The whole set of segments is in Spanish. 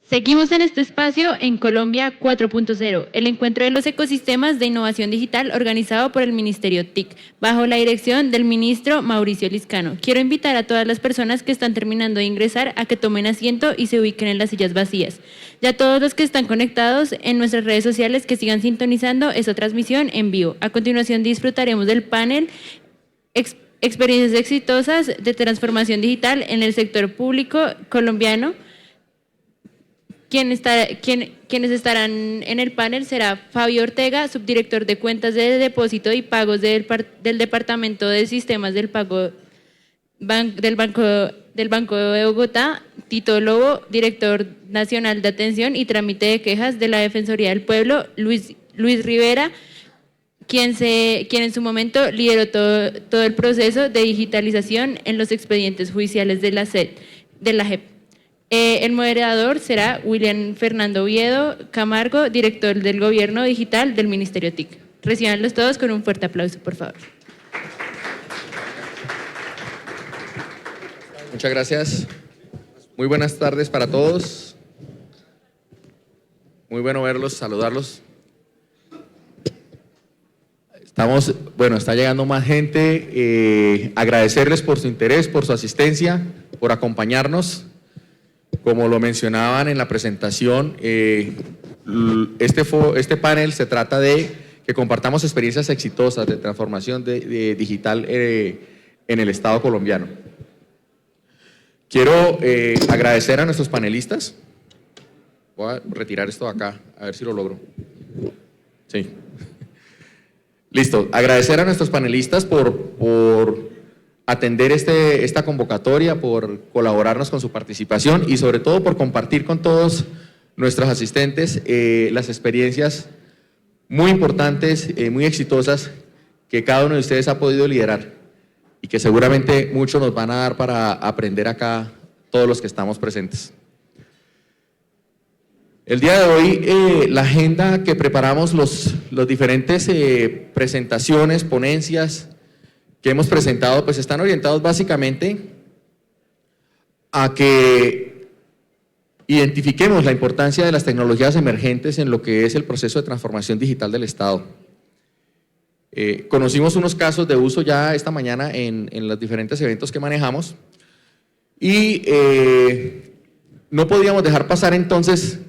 Seguimos en este espacio en Colombia 4.0, el encuentro de los ecosistemas de innovación digital organizado por el Ministerio TIC, bajo la dirección del ministro Mauricio Liscano. Quiero invitar a todas las personas que están terminando de ingresar a que tomen asiento y se ubiquen en las sillas vacías. Ya todos los que están conectados en nuestras redes sociales que sigan sintonizando esta transmisión en vivo. A continuación disfrutaremos del panel Experiencias exitosas de transformación digital en el sector público colombiano. Quienes estarán en el panel será Fabio Ortega, subdirector de cuentas de depósito y pagos del Departamento de Sistemas del Pago del Banco de Bogotá; Tito Lobo, director nacional de atención y trámite de quejas de la Defensoría del Pueblo; Luis Rivera, quien en su momento lideró todo el proceso de digitalización en los expedientes judiciales de la JEP. El moderador será William Fernando Oviedo Camargo, director del Gobierno Digital del Ministerio TIC. Recíbanlos todos con un fuerte aplauso, por favor. Muchas gracias. Muy buenas tardes para todos. Muy bueno verlos, saludarlos. Está llegando más gente. Agradecerles por su interés, por su asistencia, por acompañarnos. Como lo mencionaban en la presentación, este panel se trata de que compartamos experiencias exitosas de transformación digital en el Estado colombiano. Quiero agradecer a nuestros panelistas. Voy a retirar esto de acá, a ver si lo logro. Sí. Listo. Agradecer a nuestros panelistas por atender esta convocatoria, por colaborarnos con su participación y sobre todo por compartir con todos nuestros asistentes las experiencias muy importantes, muy exitosas que cada uno de ustedes ha podido liderar y que seguramente muchos nos van a dar para aprender acá todos los que estamos presentes. El día de hoy la agenda que preparamos, los diferentes presentaciones, ponencias que hemos presentado, pues están orientados básicamente a que identifiquemos la importancia de las tecnologías emergentes en lo que es el proceso de transformación digital del Estado. Conocimos unos casos de uso ya esta mañana en los diferentes eventos que manejamos y no podíamos dejar pasar entonces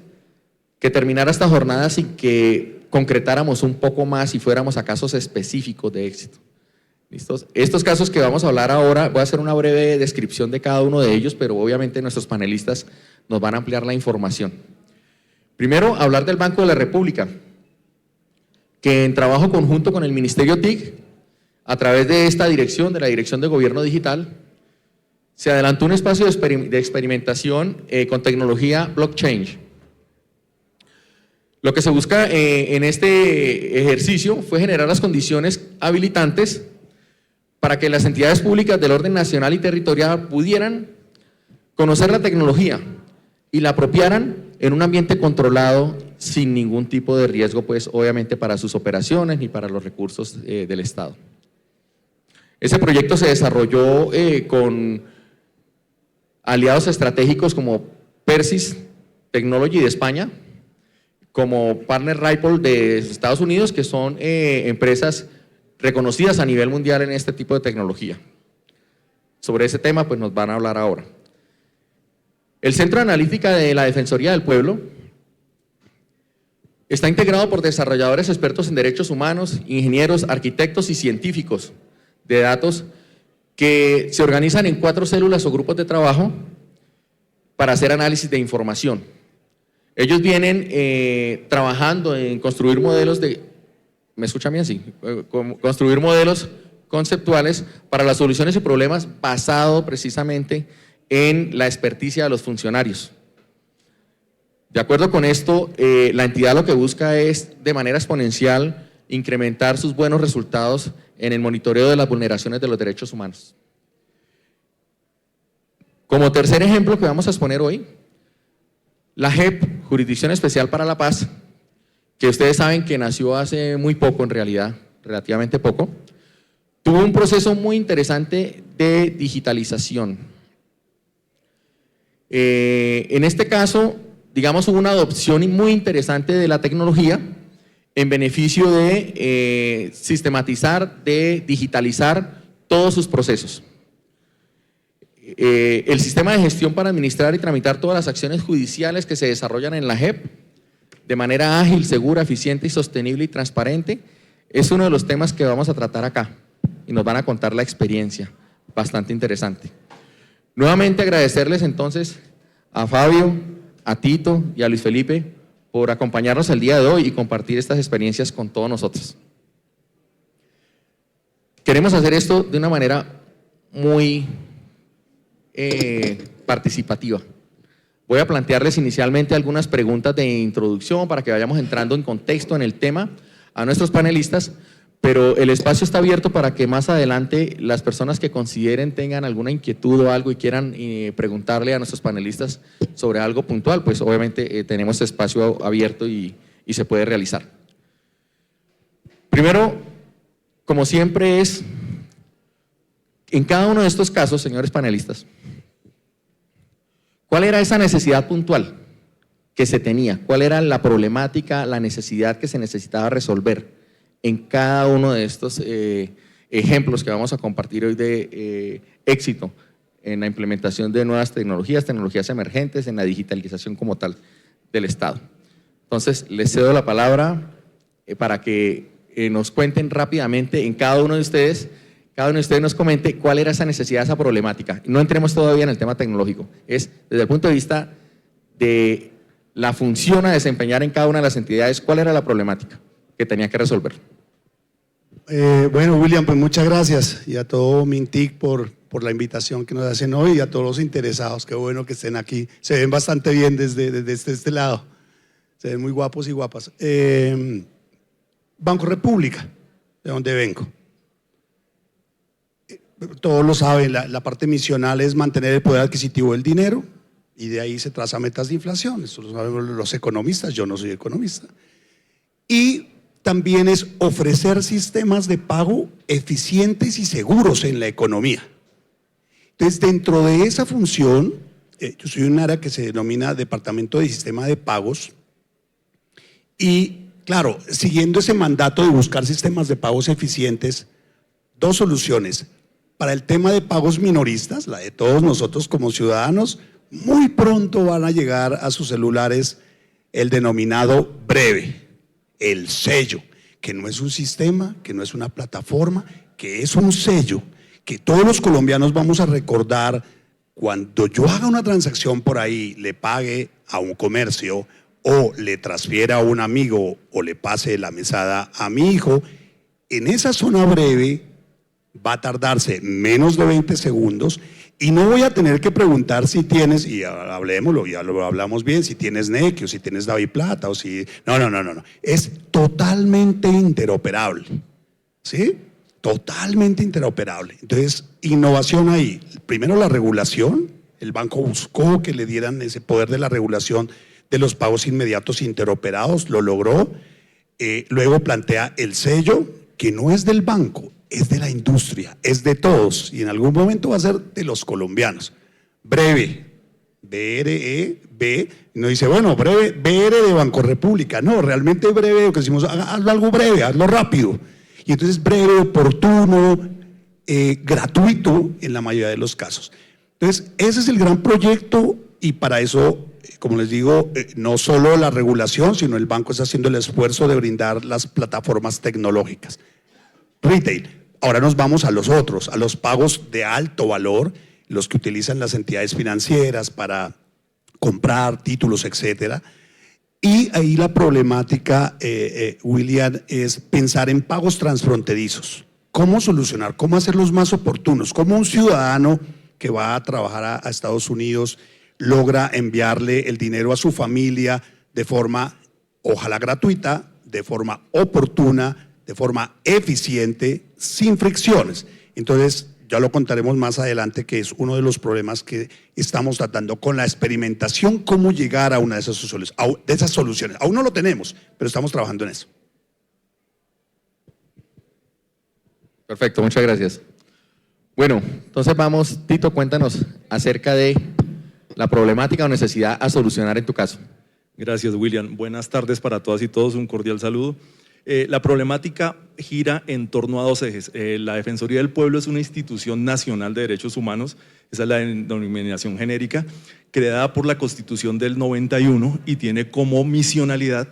que terminara esta jornada sin que concretáramos un poco más y fuéramos a casos específicos de éxito. ¿Listos? Estos casos que vamos a hablar ahora, voy a hacer una breve descripción de cada uno de ellos, pero obviamente nuestros panelistas nos van a ampliar la información. Primero, hablar del Banco de la República, que en trabajo conjunto con el Ministerio TIC, a través de esta dirección, de la Dirección de Gobierno Digital, se adelantó un espacio de experimentación con tecnología blockchain. Lo que se busca en este ejercicio fue generar las condiciones habilitantes para que las entidades públicas del orden nacional y territorial pudieran conocer la tecnología y la apropiaran en un ambiente controlado sin ningún tipo de riesgo, pues obviamente para sus operaciones ni para los recursos del Estado. Ese proyecto se desarrolló con aliados estratégicos como Persys Technology de España, como Partner Ripple de Estados Unidos, que son empresas reconocidas a nivel mundial en este tipo de tecnología. Sobre ese tema pues nos van a hablar ahora. El Centro de Analítica de la Defensoría del Pueblo está integrado por desarrolladores expertos en derechos humanos, ingenieros, arquitectos y científicos de datos que se organizan en 4 células o grupos de trabajo para hacer análisis de información. Ellos vienen trabajando en construir modelos de… ¿Me escuchan bien? Sí. Construir modelos conceptuales para las soluciones y problemas basado precisamente en la experticia de los funcionarios. De acuerdo con esto, la entidad lo que busca es de manera exponencial incrementar sus buenos resultados en el monitoreo de las vulneraciones de los derechos humanos. Como tercer ejemplo que vamos a exponer hoy, la JEP, Jurisdicción Especial para la Paz, que ustedes saben que nació hace muy poco en realidad, relativamente poco, tuvo un proceso muy interesante de digitalización. En este caso, digamos, hubo una adopción muy interesante de la tecnología en beneficio de sistematizar, de digitalizar todos sus procesos. El sistema de gestión para administrar y tramitar todas las acciones judiciales que se desarrollan en la JEP de manera ágil, segura, eficiente y sostenible y transparente es uno de los temas que vamos a tratar acá y nos van a contar la experiencia, bastante interesante. Nuevamente agradecerles entonces a Fabio, a Tito y a Luis Felipe por acompañarnos el día de hoy y compartir estas experiencias con todos nosotros. Queremos hacer esto de una manera muy participativa. Voy a plantearles inicialmente algunas preguntas de introducción para que vayamos entrando en contexto en el tema a nuestros panelistas, pero el espacio está abierto para que más adelante las personas que consideren tengan alguna inquietud o algo y quieran preguntarle a nuestros panelistas sobre algo puntual, pues obviamente tenemos espacio abierto y se puede realizar. Primero, como siempre es, en cada uno de estos casos, señores panelistas, ¿cuál era esa necesidad puntual que se tenía? ¿Cuál era la problemática, la necesidad que se necesitaba resolver en cada uno de estos ejemplos que vamos a compartir hoy de éxito en la implementación de nuevas tecnologías, tecnologías emergentes, en la digitalización como tal del Estado? Entonces, les cedo la palabra para que nos cuenten rápidamente en cada uno de ustedes nos comente cuál era esa necesidad, esa problemática. No entremos todavía en el tema tecnológico, es desde el punto de vista de la función a desempeñar en cada una de las entidades, cuál era la problemática que tenía que resolver. Bueno, William, pues muchas gracias y a todo Mintic por la invitación que nos hacen hoy y a todos los interesados, qué bueno que estén aquí, se ven bastante bien desde este lado, se ven muy guapos y guapas. Banco República, de donde vengo. Todos lo saben, la parte misional es mantener el poder adquisitivo del dinero y de ahí se traza metas de inflación, eso lo saben los economistas, yo no soy economista. Y también es ofrecer sistemas de pago eficientes y seguros en la economía. Entonces, dentro de esa función, yo soy un área que se denomina Departamento de Sistema de Pagos y, claro, siguiendo ese mandato de buscar sistemas de pagos eficientes, dos soluciones. Para el tema de pagos minoristas, la de todos nosotros como ciudadanos, muy pronto van a llegar a sus celulares el denominado Breve, el sello, que no es un sistema, que no es una plataforma, que es un sello, que todos los colombianos vamos a recordar cuando yo haga una transacción por ahí, le pague a un comercio o le transfiera a un amigo o le pase la mesada a mi hijo, en esa zona breve va a tardarse menos de 20 segundos y no voy a tener que preguntar si tienes, y hablemoslo, ya lo hablamos bien, si tienes NEC o si tienes DaviPlata o si… No, es totalmente interoperable, ¿sí? Totalmente interoperable. Entonces, innovación ahí. Primero la regulación, el banco buscó que le dieran ese poder de la regulación de los pagos inmediatos interoperados, lo logró. Luego plantea el sello, que no es del banco, es de la industria, es de todos y en algún momento va a ser de los colombianos. Breve, B-R-E-B, y nos dice, bueno, breve, BR de Banco República. No, realmente breve, lo que decimos, hazlo algo breve, hazlo rápido. Y entonces breve, oportuno, gratuito en la mayoría de los casos. Entonces, ese es el gran proyecto y para eso, como les digo, no solo la regulación, sino el banco está haciendo el esfuerzo de brindar las plataformas tecnológicas. Retail. Ahora nos vamos a los otros, a los pagos de alto valor, los que utilizan las entidades financieras para comprar títulos, etcétera. Y ahí la problemática, William, es pensar en pagos transfronterizos. ¿Cómo solucionar? ¿Cómo hacerlos más oportunos? ¿Cómo un ciudadano que va a trabajar a Estados Unidos logra enviarle el dinero a su familia de forma, ojalá gratuita, de forma oportuna, de forma eficiente, sin fricciones? Entonces, ya lo contaremos más adelante, que es uno de los problemas que estamos tratando con la experimentación, cómo llegar a una de esas soluciones. Aún no lo tenemos, pero estamos trabajando en eso. Perfecto, muchas gracias. Bueno, entonces vamos, Tito, cuéntanos acerca de la problemática o necesidad a solucionar en tu caso. Gracias, William. Buenas tardes para todas y todos, un cordial saludo. La problemática gira en torno a dos ejes. La Defensoría del Pueblo es una institución nacional de derechos humanos, esa es la denominación genérica, creada por la Constitución del 91 y tiene como misionalidad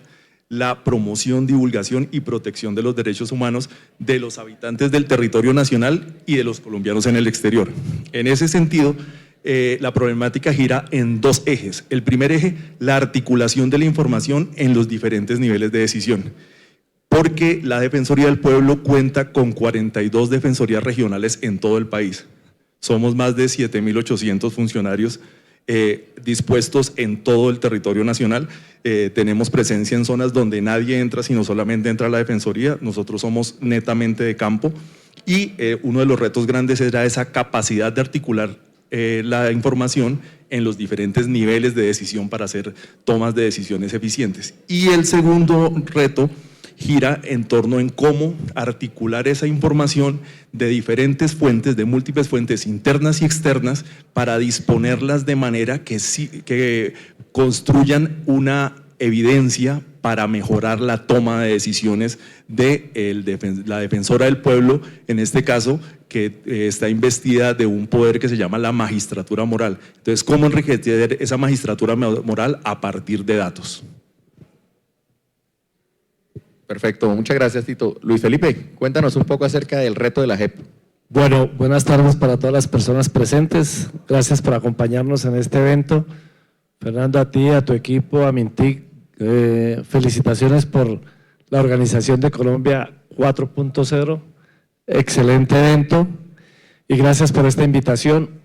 la promoción, divulgación y protección de los derechos humanos de los habitantes del territorio nacional y de los colombianos en el exterior. En ese sentido, la problemática gira en dos ejes. El primer eje, la articulación de la información en los diferentes niveles de decisión, porque la Defensoría del Pueblo cuenta con 42 defensorías regionales en todo el país. Somos más de 7.800 funcionarios dispuestos en todo el territorio nacional. Tenemos presencia en zonas donde nadie entra, sino solamente entra la Defensoría. Nosotros somos netamente de campo y uno de los retos grandes era esa capacidad de articular la información en los diferentes niveles de decisión para hacer tomas de decisiones eficientes. Y el segundo reto gira en torno en cómo articular esa información de diferentes fuentes, de múltiples fuentes internas y externas, para disponerlas de manera que construyan una evidencia para mejorar la toma de decisiones de la defensora del pueblo, en este caso, que está investida de un poder que se llama la magistratura moral. Entonces, ¿cómo enriquecer esa magistratura moral a partir de datos? Perfecto, muchas gracias, Tito. Luis Felipe, cuéntanos un poco acerca del reto de la JEP. Bueno, buenas tardes para todas las personas presentes. Gracias por acompañarnos en este evento. Fernando, a ti, a tu equipo, a Mintic, felicitaciones por la organización de Colombia 4.0. Excelente evento y gracias por esta invitación.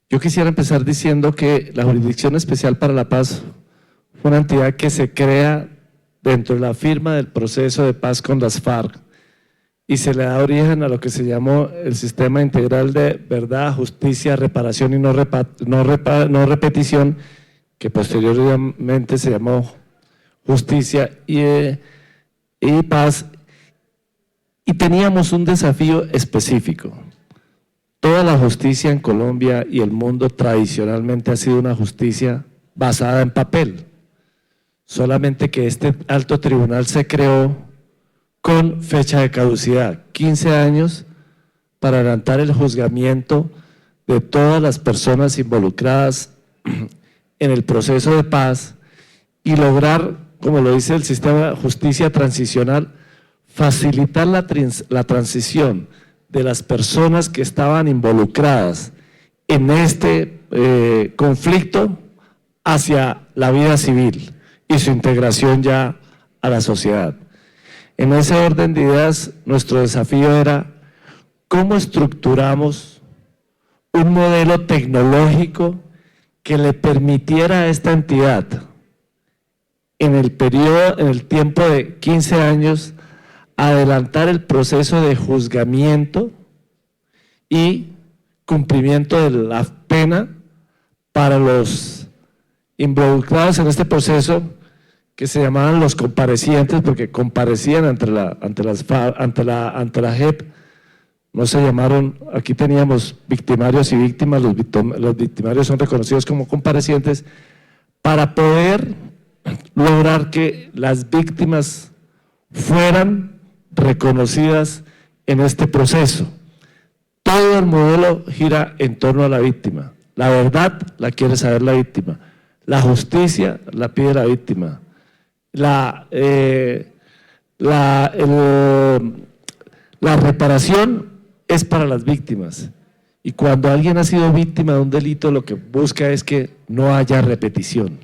Yo quisiera empezar diciendo que la Jurisdicción Especial para la Paz fue una entidad que se crea dentro de la firma del proceso de paz con las FARC y se le da origen a lo que se llamó el Sistema Integral de Verdad, Justicia, Reparación y no Repetición, que posteriormente se llamó Justicia y Paz, y teníamos un desafío específico. Toda la justicia en Colombia y el mundo tradicionalmente ha sido una justicia basada en papel. Solamente que este alto tribunal se creó con fecha de caducidad, 15 años, para adelantar el juzgamiento de todas las personas involucradas en el proceso de paz y lograr, como lo dice el sistema de justicia transicional, facilitar la transición de las personas que estaban involucradas en este conflicto hacia la vida civil y su integración ya a la sociedad. En ese orden de ideas, nuestro desafío era cómo estructuramos un modelo tecnológico que le permitiera a esta entidad en el tiempo de 15 años, adelantar el proceso de juzgamiento y cumplimiento de la pena para los involucrados en este proceso, que se llamaban los comparecientes, porque comparecían ante la JEP. No se llamaron, aquí teníamos victimarios y víctimas, los victimarios son reconocidos como comparecientes, para poder lograr que las víctimas fueran reconocidas en este proceso. Todo el modelo gira en torno a la víctima. La verdad la quiere saber la víctima. La justicia la pide la víctima. La reparación es para las víctimas. Y cuando alguien ha sido víctima de un delito, lo que busca es que no haya repetición.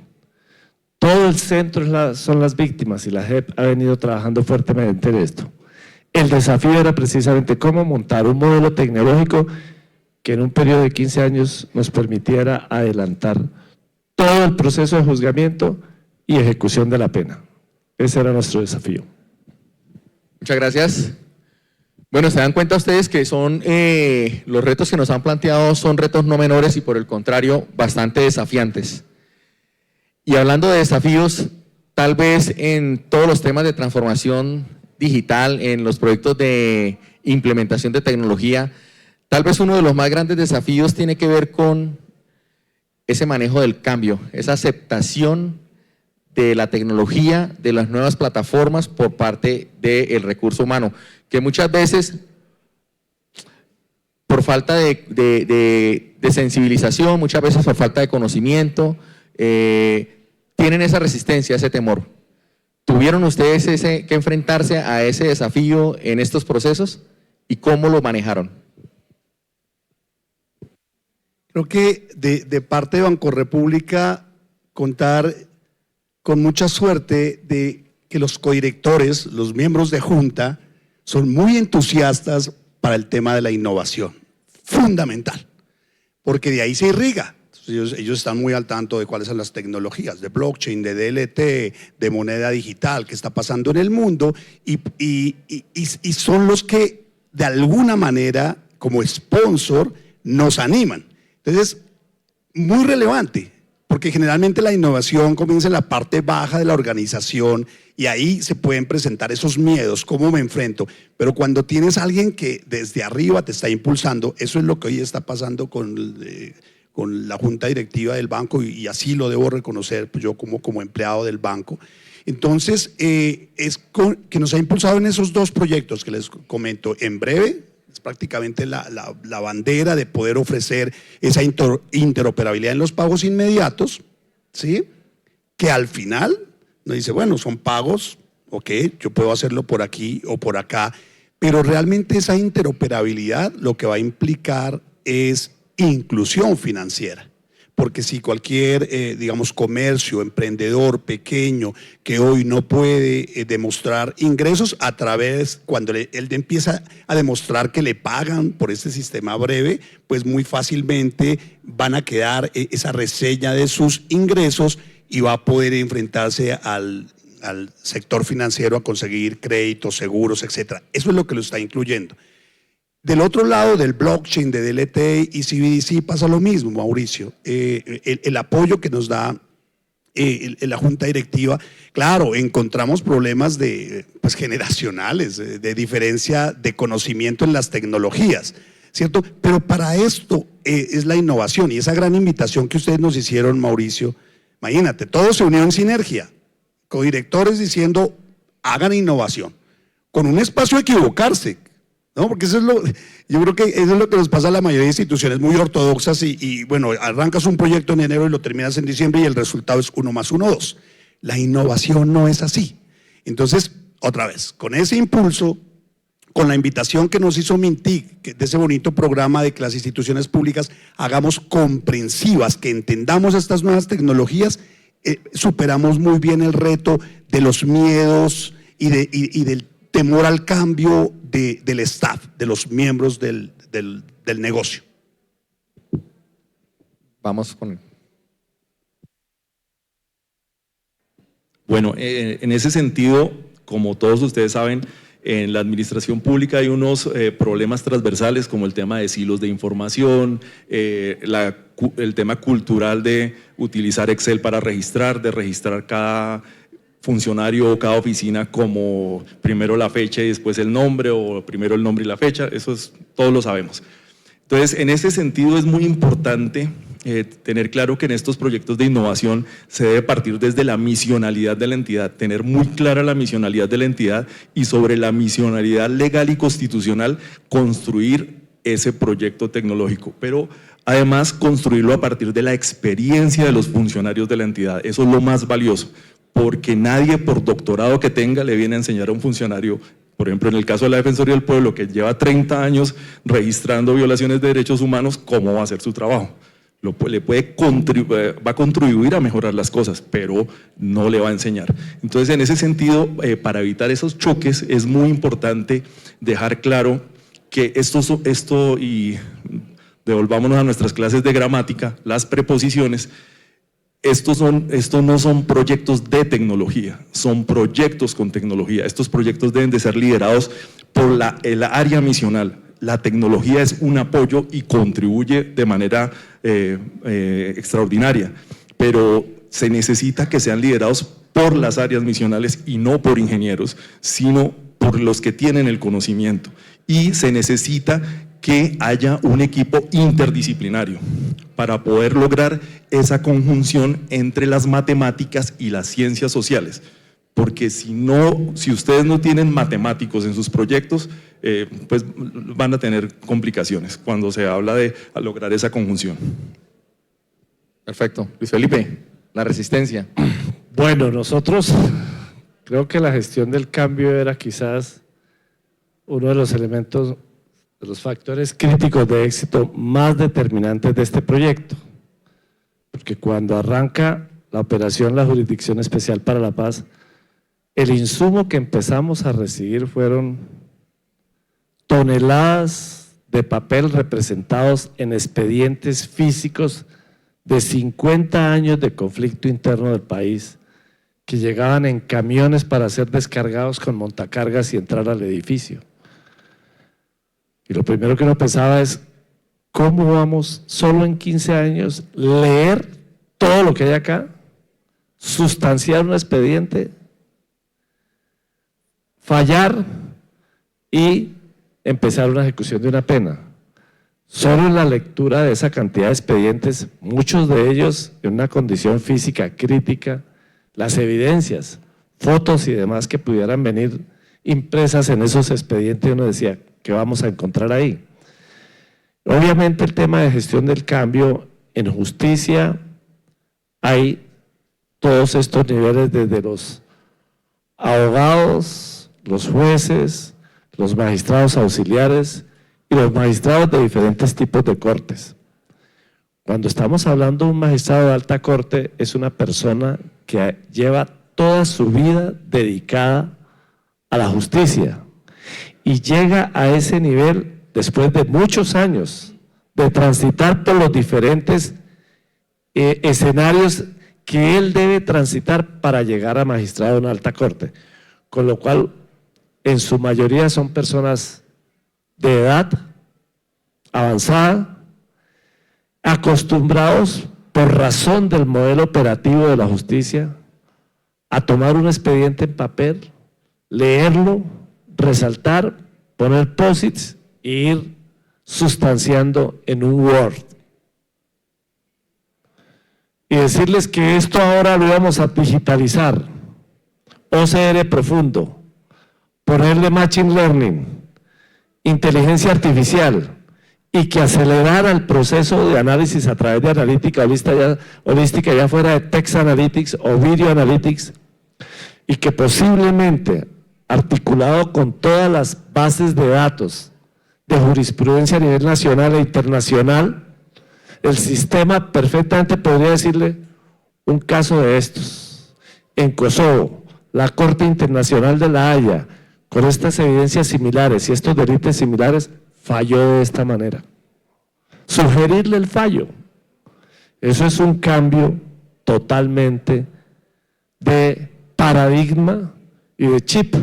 Todo el centro son las víctimas y la JEP ha venido trabajando fuertemente en esto. El desafío era precisamente cómo montar un modelo tecnológico que en un periodo de 15 años nos permitiera adelantar todo el proceso de juzgamiento y ejecución de la pena. Ese era nuestro desafío. Muchas gracias. Bueno, se dan cuenta ustedes que son los retos que nos han planteado son retos no menores y por el contrario bastante desafiantes. Y hablando de desafíos, tal vez en todos los temas de transformación digital, en los proyectos de implementación de tecnología, tal vez uno de los más grandes desafíos tiene que ver con ese manejo del cambio, esa aceptación de la tecnología, de las nuevas plataformas por parte del recurso humano, que muchas veces, por falta de sensibilización, muchas veces por falta de conocimiento, tienen esa resistencia, ese temor. ¿Tuvieron ustedes que enfrentarse a ese desafío en estos procesos y cómo lo manejaron? Creo que de parte de Bancorrepública contar con mucha suerte de que los codirectores, los miembros de junta, son muy entusiastas para el tema de la innovación, fundamental, porque de ahí se irriga. Ellos están muy al tanto de cuáles son las tecnologías de blockchain, de DLT, de moneda digital que está pasando en el mundo y son los que de alguna manera como sponsor nos animan. Entonces, muy relevante, porque generalmente la innovación comienza en la parte baja de la organización y ahí se pueden presentar esos miedos, cómo me enfrento, pero cuando tienes a alguien que desde arriba te está impulsando, eso es lo que hoy está pasando con la junta directiva del banco y así lo debo reconocer pues yo como empleado del banco. Entonces, que nos ha impulsado en esos dos proyectos que les comento. En breve, es prácticamente la bandera de poder ofrecer esa interoperabilidad en los pagos inmediatos, ¿sí? Que al final nos dice, bueno, son pagos, ok, yo puedo hacerlo por aquí o por acá, pero realmente esa interoperabilidad lo que va a implicar es inclusión financiera. Porque si cualquier, digamos, comercio, emprendedor pequeño que hoy no puede demostrar ingresos a través, cuando él empieza a demostrar que le pagan por este sistema breve, pues muy fácilmente van a quedar esa reseña de sus ingresos y va a poder enfrentarse al sector financiero a conseguir créditos, seguros, etcétera. Eso es lo que lo está incluyendo. Del otro lado del blockchain, de DLT y CBDC pasa lo mismo, Mauricio. El apoyo que nos da la junta directiva, claro, encontramos problemas pues, generacionales, de diferencia de conocimiento en las tecnologías, ¿cierto? Pero para esto es la innovación y esa gran invitación que ustedes nos hicieron, Mauricio. Imagínate, todo se unió en sinergia, codirectores diciendo, hagan innovación, con un espacio a equivocarse. No, porque yo creo que eso es lo que nos pasa a la mayoría de instituciones muy ortodoxas y bueno, arrancas un proyecto en enero y lo terminas en diciembre y el resultado es 1 más 1, 2. La innovación no es así. Entonces, otra vez, con ese impulso, con la invitación que nos hizo Mintic, de ese bonito programa de que las instituciones públicas hagamos comprensivas, que entendamos estas nuevas tecnologías, superamos muy bien el reto de los miedos y del temor al cambio del staff, de los miembros del negocio. Vamos con... Bueno, en ese sentido, como todos ustedes saben, en la administración pública hay unos problemas transversales como el tema de silos de información, el tema cultural de utilizar Excel para registrar, de registrar cada funcionario o cada oficina como primero la fecha y después el nombre, o primero el nombre y la fecha, eso todos lo sabemos. Entonces, en ese sentido es muy importante tener claro que en estos proyectos de innovación se debe partir desde la misionalidad de la entidad, tener muy clara la misionalidad de la entidad y sobre la misionalidad legal y constitucional construir ese proyecto tecnológico, pero además construirlo a partir de la experiencia de los funcionarios de la entidad, eso es lo más valioso. Porque nadie por doctorado que tenga le viene a enseñar a un funcionario, por ejemplo en el caso de la Defensoría del Pueblo, que lleva 30 años registrando violaciones de derechos humanos, ¿cómo va a hacer su trabajo? Va a contribuir a mejorar las cosas, pero no le va a enseñar. Entonces, en ese sentido, para evitar esos choques, es muy importante dejar claro que esto y devolvámonos a nuestras clases de gramática, las preposiciones. Estos no son proyectos de tecnología, son proyectos con tecnología. Estos proyectos deben de ser liderados por el área misional. La tecnología es un apoyo y contribuye de manera extraordinaria, pero se necesita que sean liderados por las áreas misionales y no por ingenieros, sino por los que tienen el conocimiento. Y se necesita que haya un equipo interdisciplinario para poder lograr esa conjunción entre las matemáticas y las ciencias sociales. Porque si ustedes no tienen matemáticos en sus proyectos, pues van a tener complicaciones cuando se habla de lograr esa conjunción. Perfecto. Luis Felipe, la resistencia. Bueno, nosotros creo que la gestión del cambio era quizás uno de los elementos, de los factores críticos de éxito más determinantes de este proyecto. Porque cuando arranca la operación La Jurisdicción Especial para la Paz, el insumo que empezamos a recibir fueron toneladas de papel representados en expedientes físicos de 50 años de conflicto interno del país, que llegaban en camiones para ser descargados con montacargas y entrar al edificio. Y lo primero que uno pensaba es, ¿cómo vamos solo en 15 años leer todo lo que hay acá, sustanciar un expediente, fallar y empezar una ejecución de una pena? Solo en la lectura de esa cantidad de expedientes, muchos de ellos en una condición física crítica, las evidencias, fotos y demás que pudieran venir impresas en esos expedientes, uno decía, ¿qué vamos a encontrar ahí? Obviamente el tema de gestión del cambio en justicia, hay todos estos niveles desde los abogados, los jueces, los magistrados auxiliares y los magistrados de diferentes tipos de cortes. Cuando estamos hablando de un magistrado de alta corte, es una persona que lleva toda su vida dedicada a la justicia y llega a ese nivel después de muchos años de transitar por los diferentes escenarios que él debe transitar para llegar a magistrado en alta corte, con lo cual en su mayoría son personas de edad avanzada, acostumbrados por razón del modelo operativo de la justicia a tomar un expediente en papel, leerlo, resaltar, poner posits e ir sustanciando en un Word. Y decirles que esto ahora lo vamos a digitalizar, OCR profundo, ponerle Machine Learning, inteligencia artificial, y que acelerara el proceso de análisis a través de analítica holística, ya fuera de Text Analytics o Video Analytics, y que posiblemente, articulado con todas las bases de datos de jurisprudencia a nivel nacional e internacional, el sistema perfectamente podría decirle un caso de estos. En Kosovo, la Corte Internacional de la Haya, con estas evidencias similares y estos delitos similares, falló de esta manera. Sugerirle el fallo. Eso es un cambio totalmente de paradigma y de chip.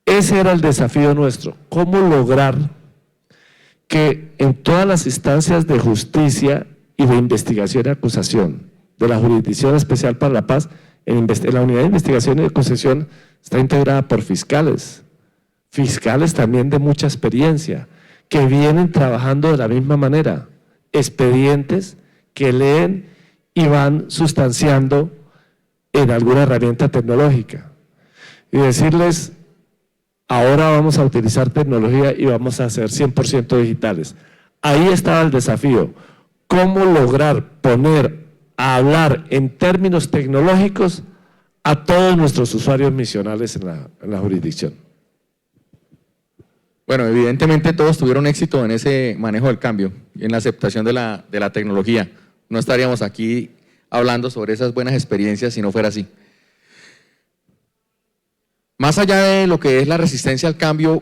Ese era el desafío nuestro. ¿Cómo lograr que en todas las instancias de justicia y de investigación y acusación de la Jurisdicción Especial para la Paz, en la unidad de investigación y de acusación está integrada por fiscales también de mucha experiencia, que vienen trabajando de la misma manera, expedientes que leen y van sustanciando en alguna herramienta tecnológica. Y decirles, ahora vamos a utilizar tecnología y vamos a ser 100% digitales. Ahí estaba el desafío, cómo lograr poner a hablar en términos tecnológicos a todos nuestros usuarios misionales en la jurisdicción. Bueno, evidentemente todos tuvieron éxito en ese manejo del cambio y en la aceptación de la tecnología. No estaríamos aquí hablando sobre esas buenas experiencias si no fuera así. Más allá de lo que es la resistencia al cambio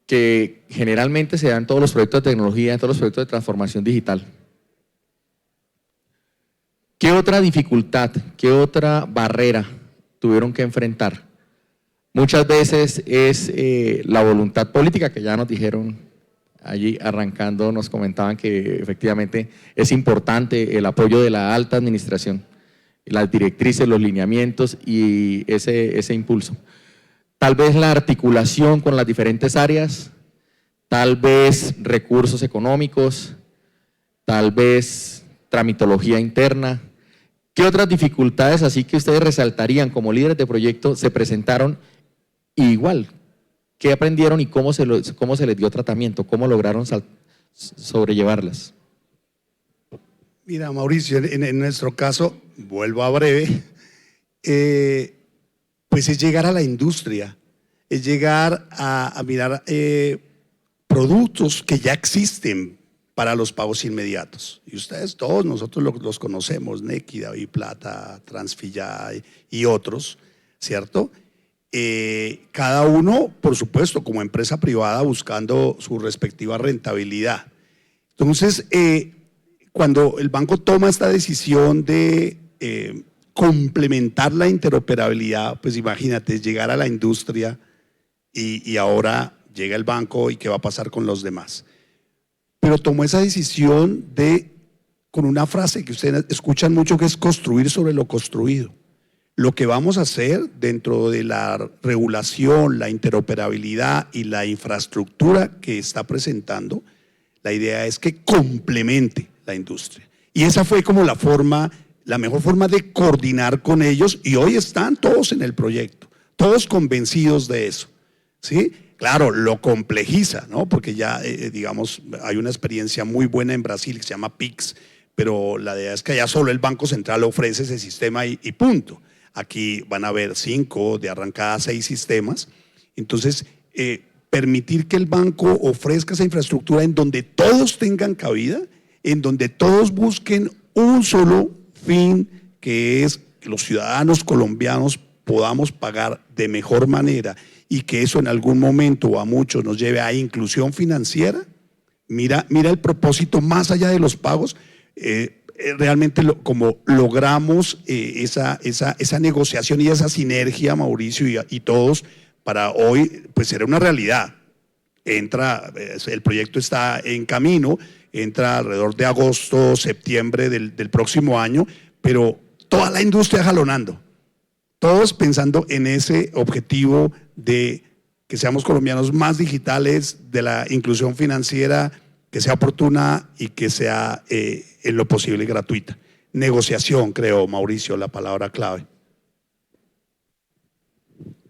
que generalmente se da en todos los proyectos de tecnología, en todos los proyectos de transformación digital, ¿qué otra dificultad, qué otra barrera tuvieron que enfrentar? Muchas veces es la voluntad política, que ya nos dijeron allí arrancando, nos comentaban que efectivamente es importante el apoyo de la alta administración, las directrices, los lineamientos y ese impulso. Tal vez la articulación con las diferentes áreas, tal vez recursos económicos, tal vez tramitología interna. ¿Qué otras dificultades así que ustedes resaltarían como líderes de proyecto se presentaron? Y igual, ¿qué aprendieron y cómo se les dio tratamiento? ¿Cómo lograron sobrellevarlas? Mira, Mauricio, en nuestro caso, vuelvo a breve, pues es llegar a la industria, es llegar a mirar productos que ya existen para los pagos inmediatos. Y ustedes todos, nosotros los conocemos, Nequi, David Plata, Transfilla y otros, ¿cierto? Cada uno, por supuesto, como empresa privada buscando su respectiva rentabilidad. Entonces, cuando el banco toma esta decisión de complementar la interoperabilidad, pues imagínate, llegar a la industria y ahora llega el banco y qué va a pasar con los demás. Pero tomó esa decisión con una frase que ustedes escuchan mucho, que es construir sobre lo construido. Lo que vamos a hacer dentro de la regulación, la interoperabilidad y la infraestructura que está presentando, la idea es que complemente la industria. Y esa fue como la mejor forma de coordinar con ellos, y hoy están todos en el proyecto, todos convencidos de eso, ¿sí? Claro, lo complejiza, ¿no? Porque ya, digamos, hay una experiencia muy buena en Brasil que se llama PIX, pero la idea es que allá solo el Banco Central ofrece ese sistema y punto. Aquí van a haber 5, de arrancada 6 sistemas. Entonces, permitir que el banco ofrezca esa infraestructura en donde todos tengan cabida, en donde todos busquen un solo fin, que es que los ciudadanos colombianos podamos pagar de mejor manera, y que eso en algún momento o a muchos nos lleve a inclusión financiera. Mira el propósito más allá de los pagos, realmente como logramos esa negociación y esa sinergia, Mauricio, y todos, para hoy pues ser una realidad. El proyecto está en camino, entra alrededor de agosto, septiembre del próximo año, pero toda la industria jalonando, todos pensando en ese objetivo de que seamos colombianos más digitales, de la inclusión financiera, que sea oportuna y que sea en lo posible gratuita. Negociación, creo, Mauricio, la palabra clave.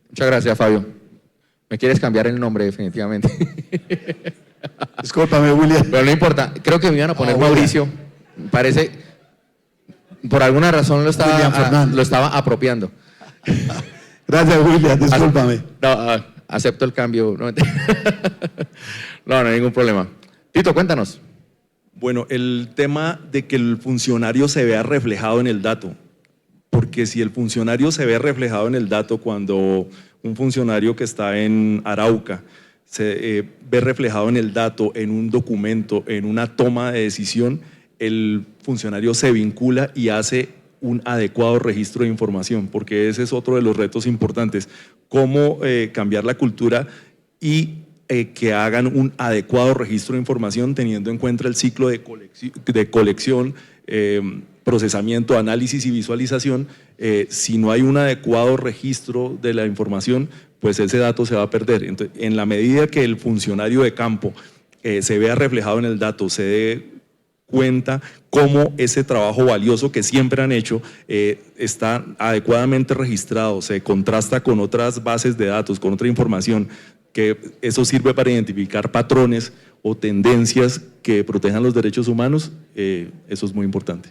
Muchas gracias, Fabio. Me quieres cambiar el nombre definitivamente. Discúlpame, William. Pero no importa, creo que me iban a poner Mauricio. Parece, por alguna razón lo estaba apropiando. Gracias, William, discúlpame. No, acepto el cambio. No hay ningún problema. Tito, cuéntanos. Bueno, el tema de que el funcionario se vea reflejado en el dato, porque si el funcionario se ve reflejado en el dato, cuando un funcionario que está en Arauca se ve reflejado en el dato, en un documento, en una toma de decisión, el funcionario se vincula y hace un adecuado registro de información, porque ese es otro de los retos importantes, cómo cambiar la cultura y que hagan un adecuado registro de información teniendo en cuenta el ciclo de colección, procesamiento, análisis y visualización. Si no hay un adecuado registro de la información, pues ese dato se va a perder. Entonces, en la medida que el funcionario de campo se vea reflejado en el dato, se dé cuenta cómo ese trabajo valioso que siempre han hecho está adecuadamente registrado, se contrasta con otras bases de datos, con otra información, que eso sirve para identificar patrones o tendencias que protejan los derechos humanos, eso es muy importante.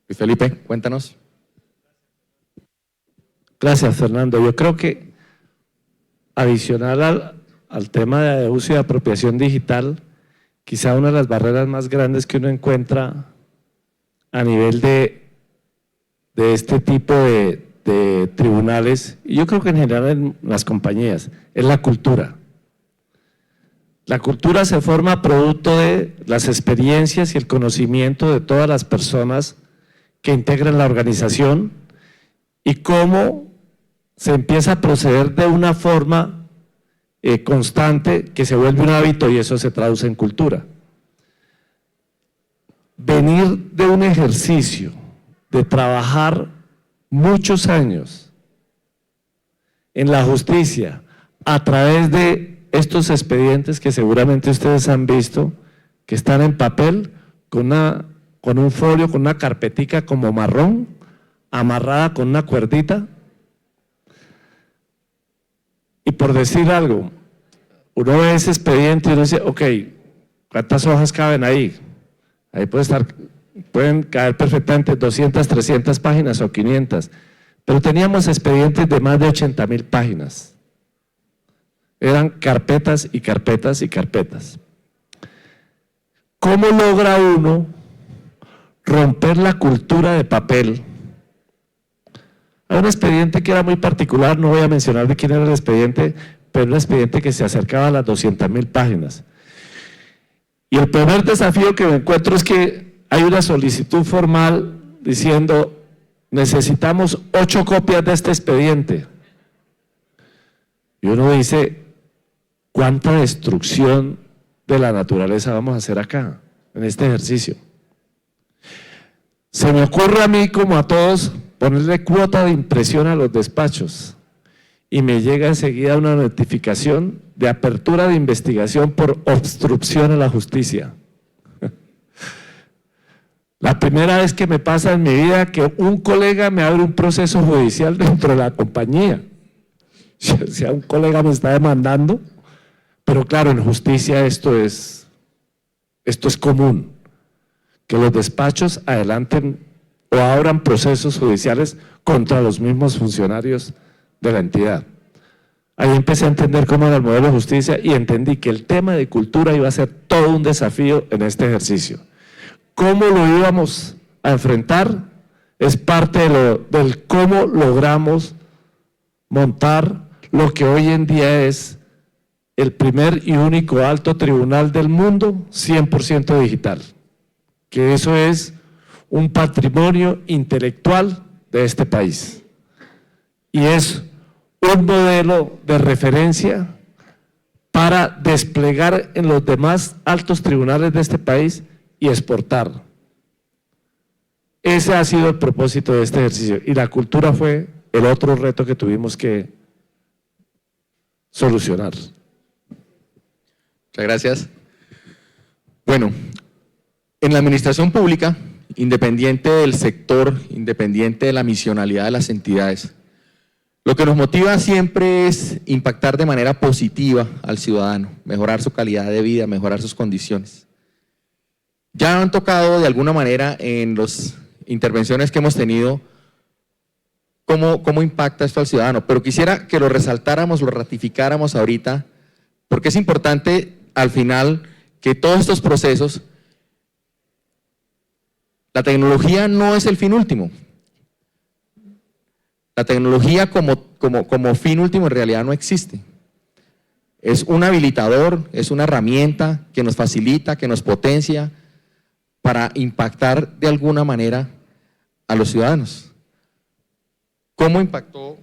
Y Felipe, cuéntanos. Gracias, Fernando. Yo creo que adicional al tema de uso y apropiación digital, quizá una de las barreras más grandes que uno encuentra a nivel de este tipo de tribunales, y yo creo que en general en las compañías, es la cultura. La cultura se forma producto de las experiencias y el conocimiento de todas las personas que integran la organización, y cómo se empieza a proceder de una forma constante que se vuelve un hábito, y eso se traduce en cultura. Venir de un ejercicio de trabajar muchos años en la justicia, a través de estos expedientes que seguramente ustedes han visto, que están en papel, con un folio, con una carpetica como marrón, amarrada con una cuerdita. Y por decir algo, uno ve ese expediente y uno dice, ok, ¿cuántas hojas caben ahí? Ahí pueden caber perfectamente 200, 300 páginas o 500, pero teníamos expedientes de más de 80.000 páginas. Eran carpetas y carpetas y carpetas. ¿Cómo logra uno romper la cultura de papel? Hay un expediente que era muy particular, no voy a mencionar de quién era el expediente, pero un expediente que se acercaba a las 200.000 páginas. Y el primer desafío que me encuentro es que hay una solicitud formal diciendo, necesitamos 8 copias de este expediente. Y uno dice, ¿cuánta destrucción de la naturaleza vamos a hacer acá, en este ejercicio? Se me ocurre a mí, como a todos, ponerle cuota de impresión a los despachos. Y me llega enseguida una notificación de apertura de investigación por obstrucción a la justicia. La primera vez que me pasa en mi vida que un colega me abre un proceso judicial dentro de la compañía. O sea, un colega me está demandando, pero claro, en justicia esto es común, que los despachos adelanten o abran procesos judiciales contra los mismos funcionarios de la entidad. Ahí empecé a entender cómo era el modelo de justicia y entendí que el tema de cultura iba a ser todo un desafío en este ejercicio. ¿Cómo lo íbamos a enfrentar? Es parte del cómo logramos montar lo que hoy en día es el primer y único alto tribunal del mundo 100% digital, que eso es un patrimonio intelectual de este país. Y es un modelo de referencia para desplegar en los demás altos tribunales de este país y exportar. Ese ha sido el propósito de este ejercicio y la cultura fue el otro reto que tuvimos que solucionar. Muchas gracias. Bueno, en la administración pública, independiente del sector, independiente de la misionalidad de las entidades, lo que nos motiva siempre es impactar de manera positiva al ciudadano, mejorar su calidad de vida, mejorar sus condiciones. Ya han tocado de alguna manera en las intervenciones que hemos tenido cómo impacta esto al ciudadano, pero quisiera que lo resaltáramos, lo ratificáramos ahorita, porque es importante al final que todos estos procesos, la tecnología no es el fin último. La tecnología como fin último en realidad no existe. Es un habilitador, es una herramienta que nos facilita, que nos potencia para impactar de alguna manera a los ciudadanos. ¿Cómo impactó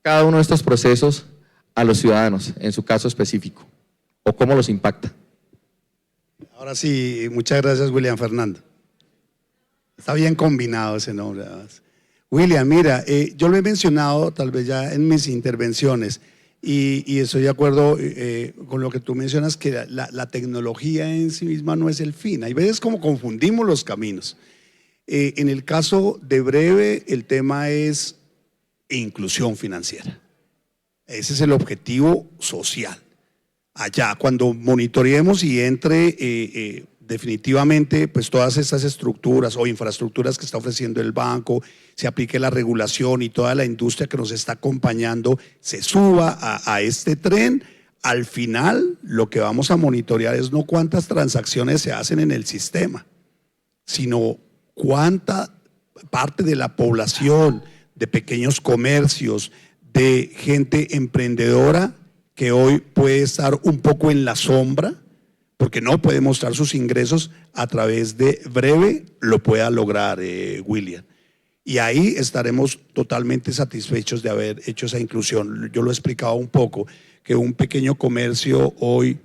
cada uno de estos procesos a los ciudadanos en su caso específico? ¿O cómo los impacta? Ahora sí, muchas gracias, William Fernando. Está bien combinado ese nombre. William, mira, yo lo he mencionado tal vez ya en mis intervenciones y estoy de acuerdo con lo que tú mencionas, que la tecnología en sí misma no es el fin. Hay veces como confundimos los caminos. En el caso de Breve, el tema es inclusión financiera. Ese es el objetivo social. Allá, cuando monitoreemos y entre definitivamente pues todas estas estructuras o infraestructuras que está ofreciendo el banco, se aplique la regulación y toda la industria que nos está acompañando, se suba a este tren, al final lo que vamos a monitorear es no cuántas transacciones se hacen en el sistema, sino cuánta parte de la población, de pequeños comercios, de gente emprendedora que hoy puede estar un poco en la sombra, porque no puede mostrar sus ingresos, a través de Breve lo pueda lograr, William. Y ahí estaremos totalmente satisfechos de haber hecho esa inclusión. Yo lo he explicado un poco, que un pequeño comercio hoy,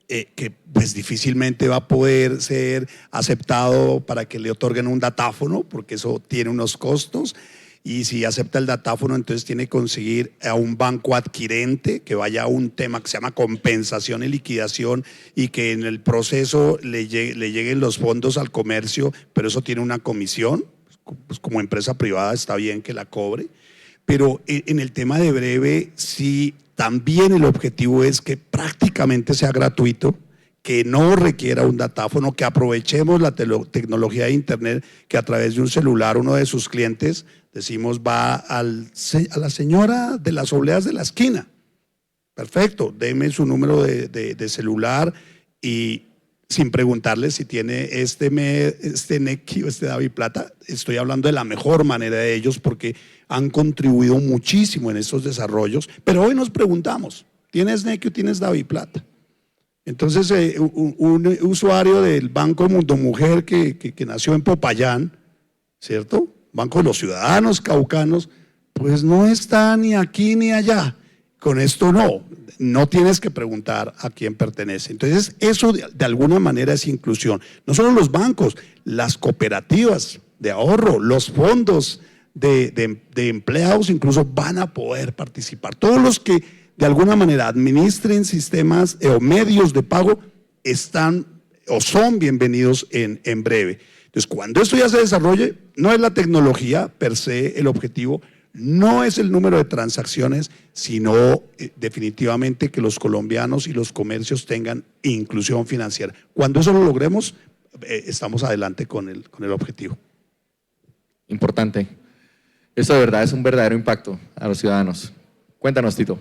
que pues difícilmente va a poder ser aceptado para que le otorguen un datáfono, porque eso tiene unos costos, y si acepta el datáfono, entonces tiene que conseguir a un banco adquirente que vaya a un tema que se llama compensación y liquidación y que en el proceso le lleguen los fondos al comercio, pero eso tiene una comisión, pues como empresa privada está bien que la cobre, pero en el tema de Breve sí, también el objetivo es que prácticamente sea gratuito, que no requiera un datáfono, que aprovechemos la tecnología de Internet, que a través de un celular uno de sus clientes, decimos, va a la señora de las obleas de la esquina. Perfecto, deme su número de celular y sin preguntarle si tiene este Nequi o este DaviPlata, estoy hablando de la mejor manera de ellos porque han contribuido muchísimo en estos desarrollos, pero hoy nos preguntamos, ¿tienes Nequi o tienes DaviPlata? Entonces, un usuario del Banco Mundo Mujer que nació en Popayán, ¿cierto? Banco de los Ciudadanos Caucanos, pues no está ni aquí ni allá. Con esto no tienes que preguntar a quién pertenece. Entonces, eso de alguna manera es inclusión. No solo los bancos, las cooperativas de ahorro, los fondos de empleados incluso van a poder participar. Todos los que de alguna manera administren sistemas o medios de pago están o son bienvenidos en Breve. Entonces, cuando esto ya se desarrolle, no es la tecnología per se el objetivo, no es el número de transacciones, sino definitivamente que los colombianos y los comercios tengan inclusión financiera. Cuando eso lo logremos, estamos adelante con el objetivo. Importante. Esto de verdad es un verdadero impacto a los ciudadanos. Cuéntanos, Tito.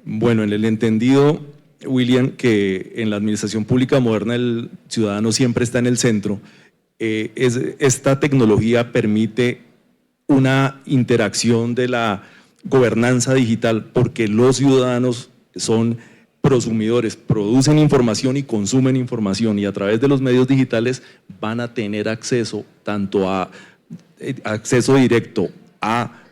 Bueno, en el entendido, William, que en la administración pública moderna el ciudadano siempre está en el centro, esta tecnología permite una interacción de la gobernanza digital porque los ciudadanos son prosumidores, producen información y consumen información y a través de los medios digitales van a tener acceso tanto a acceso directo a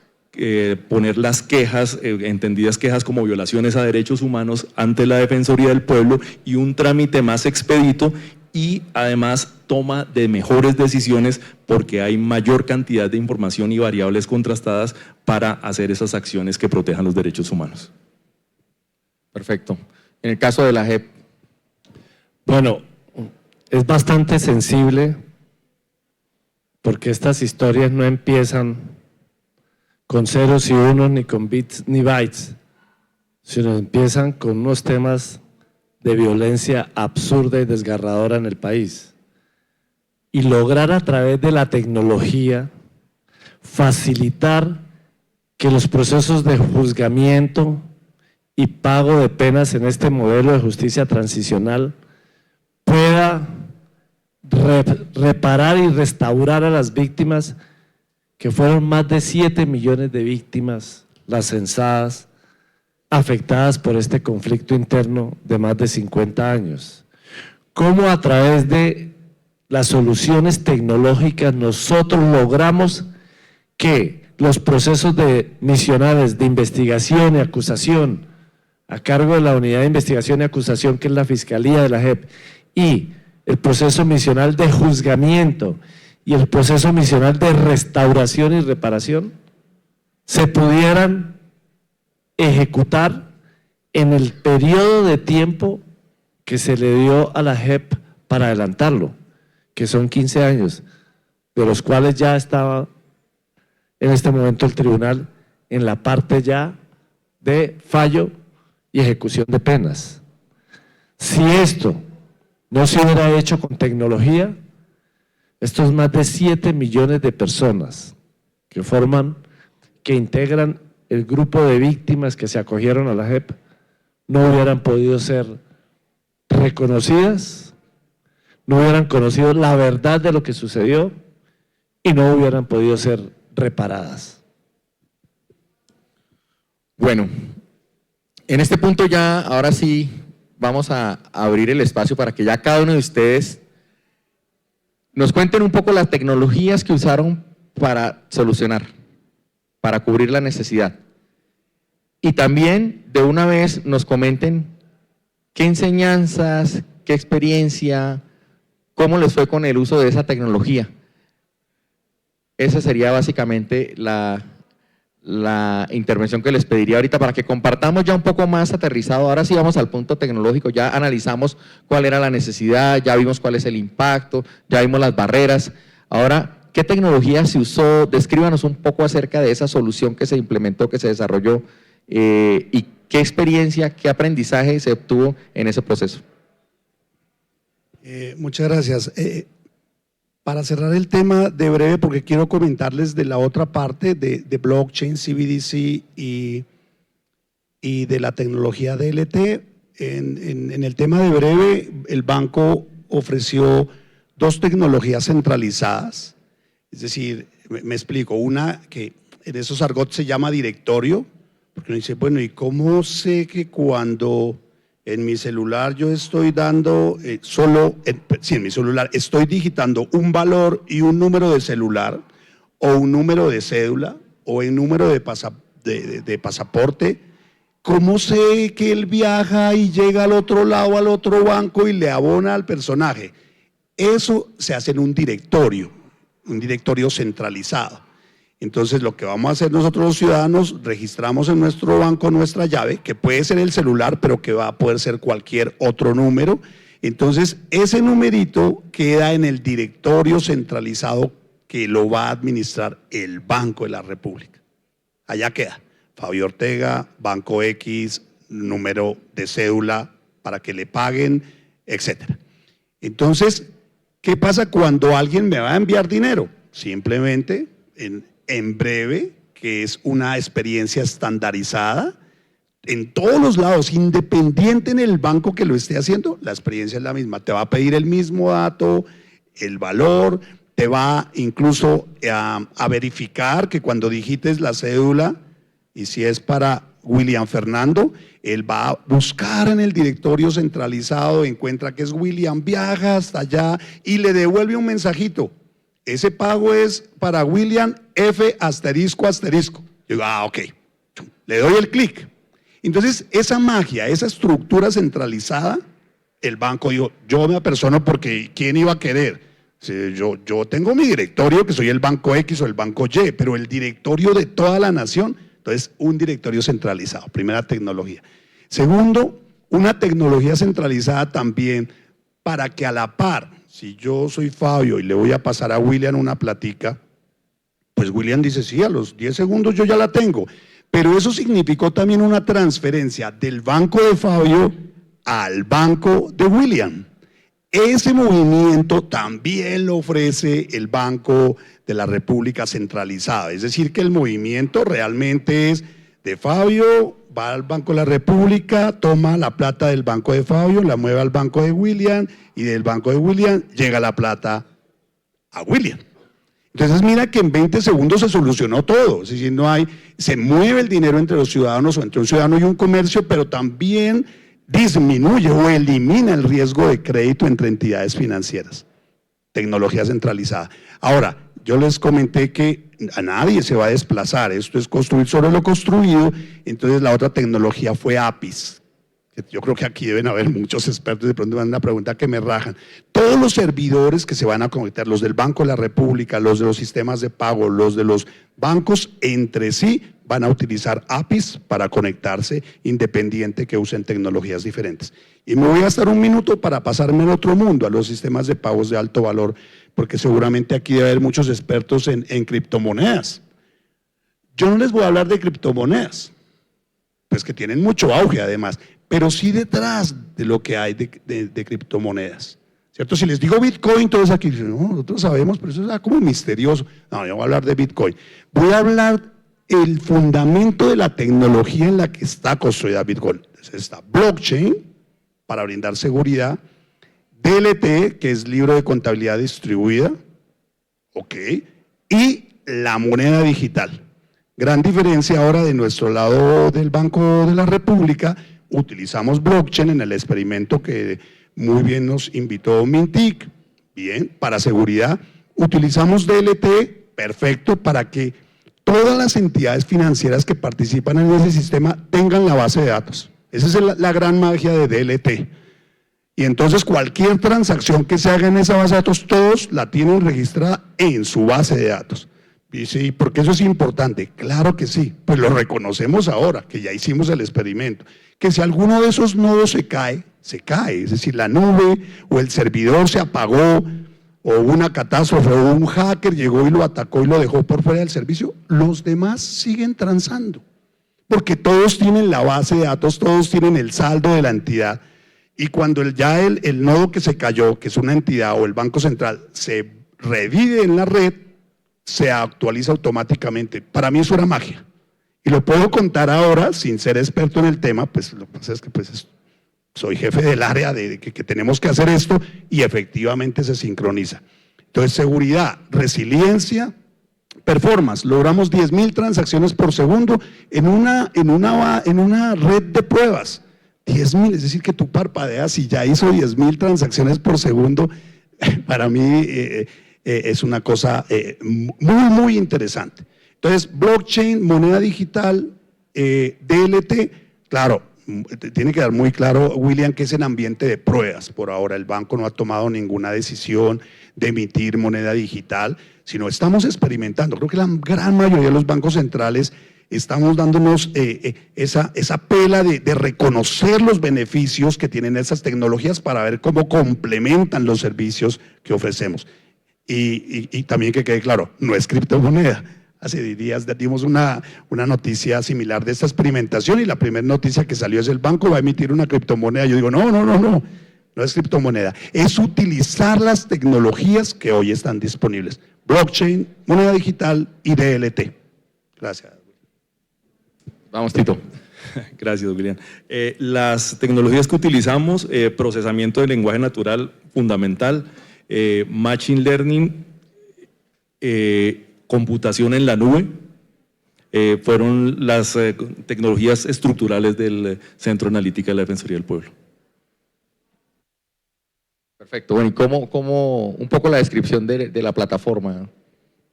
poner las quejas, entendidas quejas como violaciones a derechos humanos ante la Defensoría del Pueblo y un trámite más expedito y además toma de mejores decisiones porque hay mayor cantidad de información y variables contrastadas para hacer esas acciones que protejan los derechos humanos. Perfecto. En el caso de la JEP. Bueno, es bastante sensible porque estas historias no empiezan con ceros y unos, ni con bits ni bytes, sino empiezan con unos temas de violencia absurda y desgarradora en el país. Y lograr a través de la tecnología facilitar que los procesos de juzgamiento y pago de penas en este modelo de justicia transicional pueda reparar y restaurar a las víctimas, que fueron más de 7 millones de víctimas, las censadas, afectadas por este conflicto interno de más de 50 años. Cómo a través de las soluciones tecnológicas nosotros logramos que los procesos misionales de investigación y acusación a cargo de la Unidad de Investigación y Acusación, que es la Fiscalía de la JEP, y el proceso misional de juzgamiento y el proceso misional de restauración y reparación se pudieran ejecutar en el periodo de tiempo que se le dio a la JEP para adelantarlo, que son 15 años, de los cuales ya estaba en este momento el tribunal en la parte ya de fallo y ejecución de penas. Si esto no se hubiera hecho con tecnología, estos más de 7 millones de personas que integran el grupo de víctimas que se acogieron a la JEP no hubieran podido ser reconocidas, no hubieran conocido la verdad de lo que sucedió y no hubieran podido ser reparadas. Bueno, en este punto ya, ahora sí, vamos a abrir el espacio para que ya cada uno de ustedes nos cuenten un poco las tecnologías que usaron para solucionar, para cubrir la necesidad. Y también de una vez nos comenten qué enseñanzas, qué experiencia, cómo les fue con el uso de esa tecnología. Esa sería básicamente la intervención que les pediría ahorita para que compartamos ya un poco más aterrizado. Ahora sí vamos al punto tecnológico, ya analizamos cuál era la necesidad, ya vimos cuál es el impacto, ya vimos las barreras. Ahora, ¿qué tecnología se usó? Descríbanos un poco acerca de esa solución que se implementó, que se desarrolló, y qué experiencia, qué aprendizaje se obtuvo en ese proceso. Muchas gracias. Para cerrar el tema de breve, porque quiero comentarles de la otra parte de blockchain, CBDC y de la tecnología DLT. En el tema de breve, el banco ofreció dos tecnologías centralizadas. Es decir, me explico, una que en esos argot se llama directorio, porque uno dice, bueno, ¿y cómo sé que cuando en mi celular yo estoy dando en mi celular estoy digitando un valor y un número de celular o un número de cédula o un número de pasaporte? ¿Cómo sé que él viaja y llega al otro lado, al otro banco y le abona al personaje? Eso se hace en un directorio centralizado. Entonces, lo que vamos a hacer nosotros los ciudadanos, registramos en nuestro banco nuestra llave, que puede ser el celular, pero que va a poder ser cualquier otro número. Entonces, ese numerito queda en el directorio centralizado que lo va a administrar el Banco de la República. Allá queda, Fabio Ortega, Banco X, número de cédula para que le paguen, etcétera. Entonces, ¿qué pasa cuando alguien me va a enviar dinero? Simplemente en breve, que es una experiencia estandarizada, en todos los lados, independiente en el banco que lo esté haciendo, la experiencia es la misma. Te va a pedir el mismo dato, el valor, te va incluso a verificar que cuando digites la cédula, y si es para William Fernando, él va a buscar en el directorio centralizado, encuentra que es William, viaja hasta allá y le devuelve un mensajito. Ese pago es para William F asterisco asterisco. Yo digo, ok, le doy el clic. Entonces, esa magia, esa estructura centralizada, el banco dijo, yo me apersono porque ¿quién iba a querer? Yo tengo mi directorio, que soy el banco X o el banco Y, pero el directorio de toda la nación, entonces un directorio centralizado, primera tecnología. Segundo, una tecnología centralizada también para que a la par, si yo soy Fabio y le voy a pasar a William una platica, pues William dice, sí, a los 10 segundos yo ya la tengo. Pero eso significó también una transferencia del banco de Fabio al banco de William. Ese movimiento también lo ofrece el Banco de la República centralizado. Es decir, que el movimiento realmente es de Fabio, va al Banco de la República, toma la plata del banco de Fabio, la mueve al banco de William y del banco de William llega la plata a William. Entonces mira que en 20 segundos se solucionó todo, es decir, se mueve el dinero entre los ciudadanos o entre un ciudadano y un comercio, pero también disminuye o elimina el riesgo de crédito entre entidades financieras. Tecnología centralizada. Ahora, yo les comenté que a nadie se va a desplazar, esto es construir sobre lo construido, entonces la otra tecnología fue APIs. Yo creo que aquí deben haber muchos expertos, de pronto me dan una pregunta que me rajan. Todos los servidores que se van a conectar, los del Banco de la República, los de los sistemas de pago, los de los bancos, entre sí van a utilizar APIs para conectarse, independiente que usen tecnologías diferentes. Y me voy a gastar un minuto para pasarme al otro mundo, a los sistemas de pagos de alto valor, porque seguramente aquí debe haber muchos expertos en criptomonedas. Yo no les voy a hablar de criptomonedas, pues que tienen mucho auge además, pero sí detrás de lo que hay de criptomonedas, ¿cierto? Si les digo Bitcoin, todos aquí dicen, no, nosotros sabemos, pero eso es como misterioso. No, yo voy a hablar de Bitcoin. Voy a hablar el fundamento de la tecnología en la que está construida Bitcoin. Entonces está blockchain, para brindar seguridad, DLT, que es libro de contabilidad distribuida, ok, y la moneda digital. Gran diferencia ahora de nuestro lado del Banco de la República, utilizamos blockchain en el experimento que muy bien nos invitó Mintic, bien, para seguridad. Utilizamos DLT, perfecto, para que todas las entidades financieras que participan en ese sistema tengan la base de datos. Esa es la gran magia de DLT. Y entonces cualquier transacción que se haga en esa base de datos, todos la tienen registrada en su base de datos. Dice, ¿y por qué eso es importante? Claro que sí, pues lo reconocemos ahora, que ya hicimos el experimento. Que si alguno de esos nodos se cae, es decir, la nube o el servidor se apagó, o hubo una catástrofe, o un hacker llegó y lo atacó y lo dejó por fuera del servicio, los demás siguen transando, porque todos tienen la base de datos, todos tienen el saldo de la entidad, y cuando el nodo que se cayó, que es una entidad o el Banco Central, se revive en la red, se actualiza automáticamente. Para mí eso era magia. Y lo puedo contar ahora, sin ser experto en el tema, pues lo que pasa es que soy jefe del área de que tenemos que hacer esto y efectivamente se sincroniza. Entonces, seguridad, resiliencia, performance. Logramos 10.000 transacciones por segundo en una red de pruebas. 10.000, es decir, que tú parpadeas y ya hizo 10.000 transacciones por segundo. Para mí es una cosa muy interesante. Entonces, blockchain, moneda digital, DLT, claro, tiene que quedar muy claro, William, que es en ambiente de pruebas por ahora. El banco no ha tomado ninguna decisión de emitir moneda digital, sino estamos experimentando. Creo que la gran mayoría de los bancos centrales estamos dándonos esa pela de reconocer los beneficios que tienen esas tecnologías para ver cómo complementan los servicios que ofrecemos. Y también que quede claro, no es criptomoneda. Hace días dimos una noticia similar de esta experimentación y la primera noticia que salió es el banco va a emitir una criptomoneda. Yo digo, no es criptomoneda, es utilizar las tecnologías que hoy están disponibles. Blockchain, moneda digital y DLT. Gracias. Vamos, Tito. Gracias, William. Las tecnologías que utilizamos, procesamiento de lenguaje natural fundamental, machine learning, computación en la nube, fueron las tecnologías estructurales del Centro de Analítica de la Defensoría del Pueblo. Perfecto. Bueno, ¿y cómo un poco la descripción de la plataforma?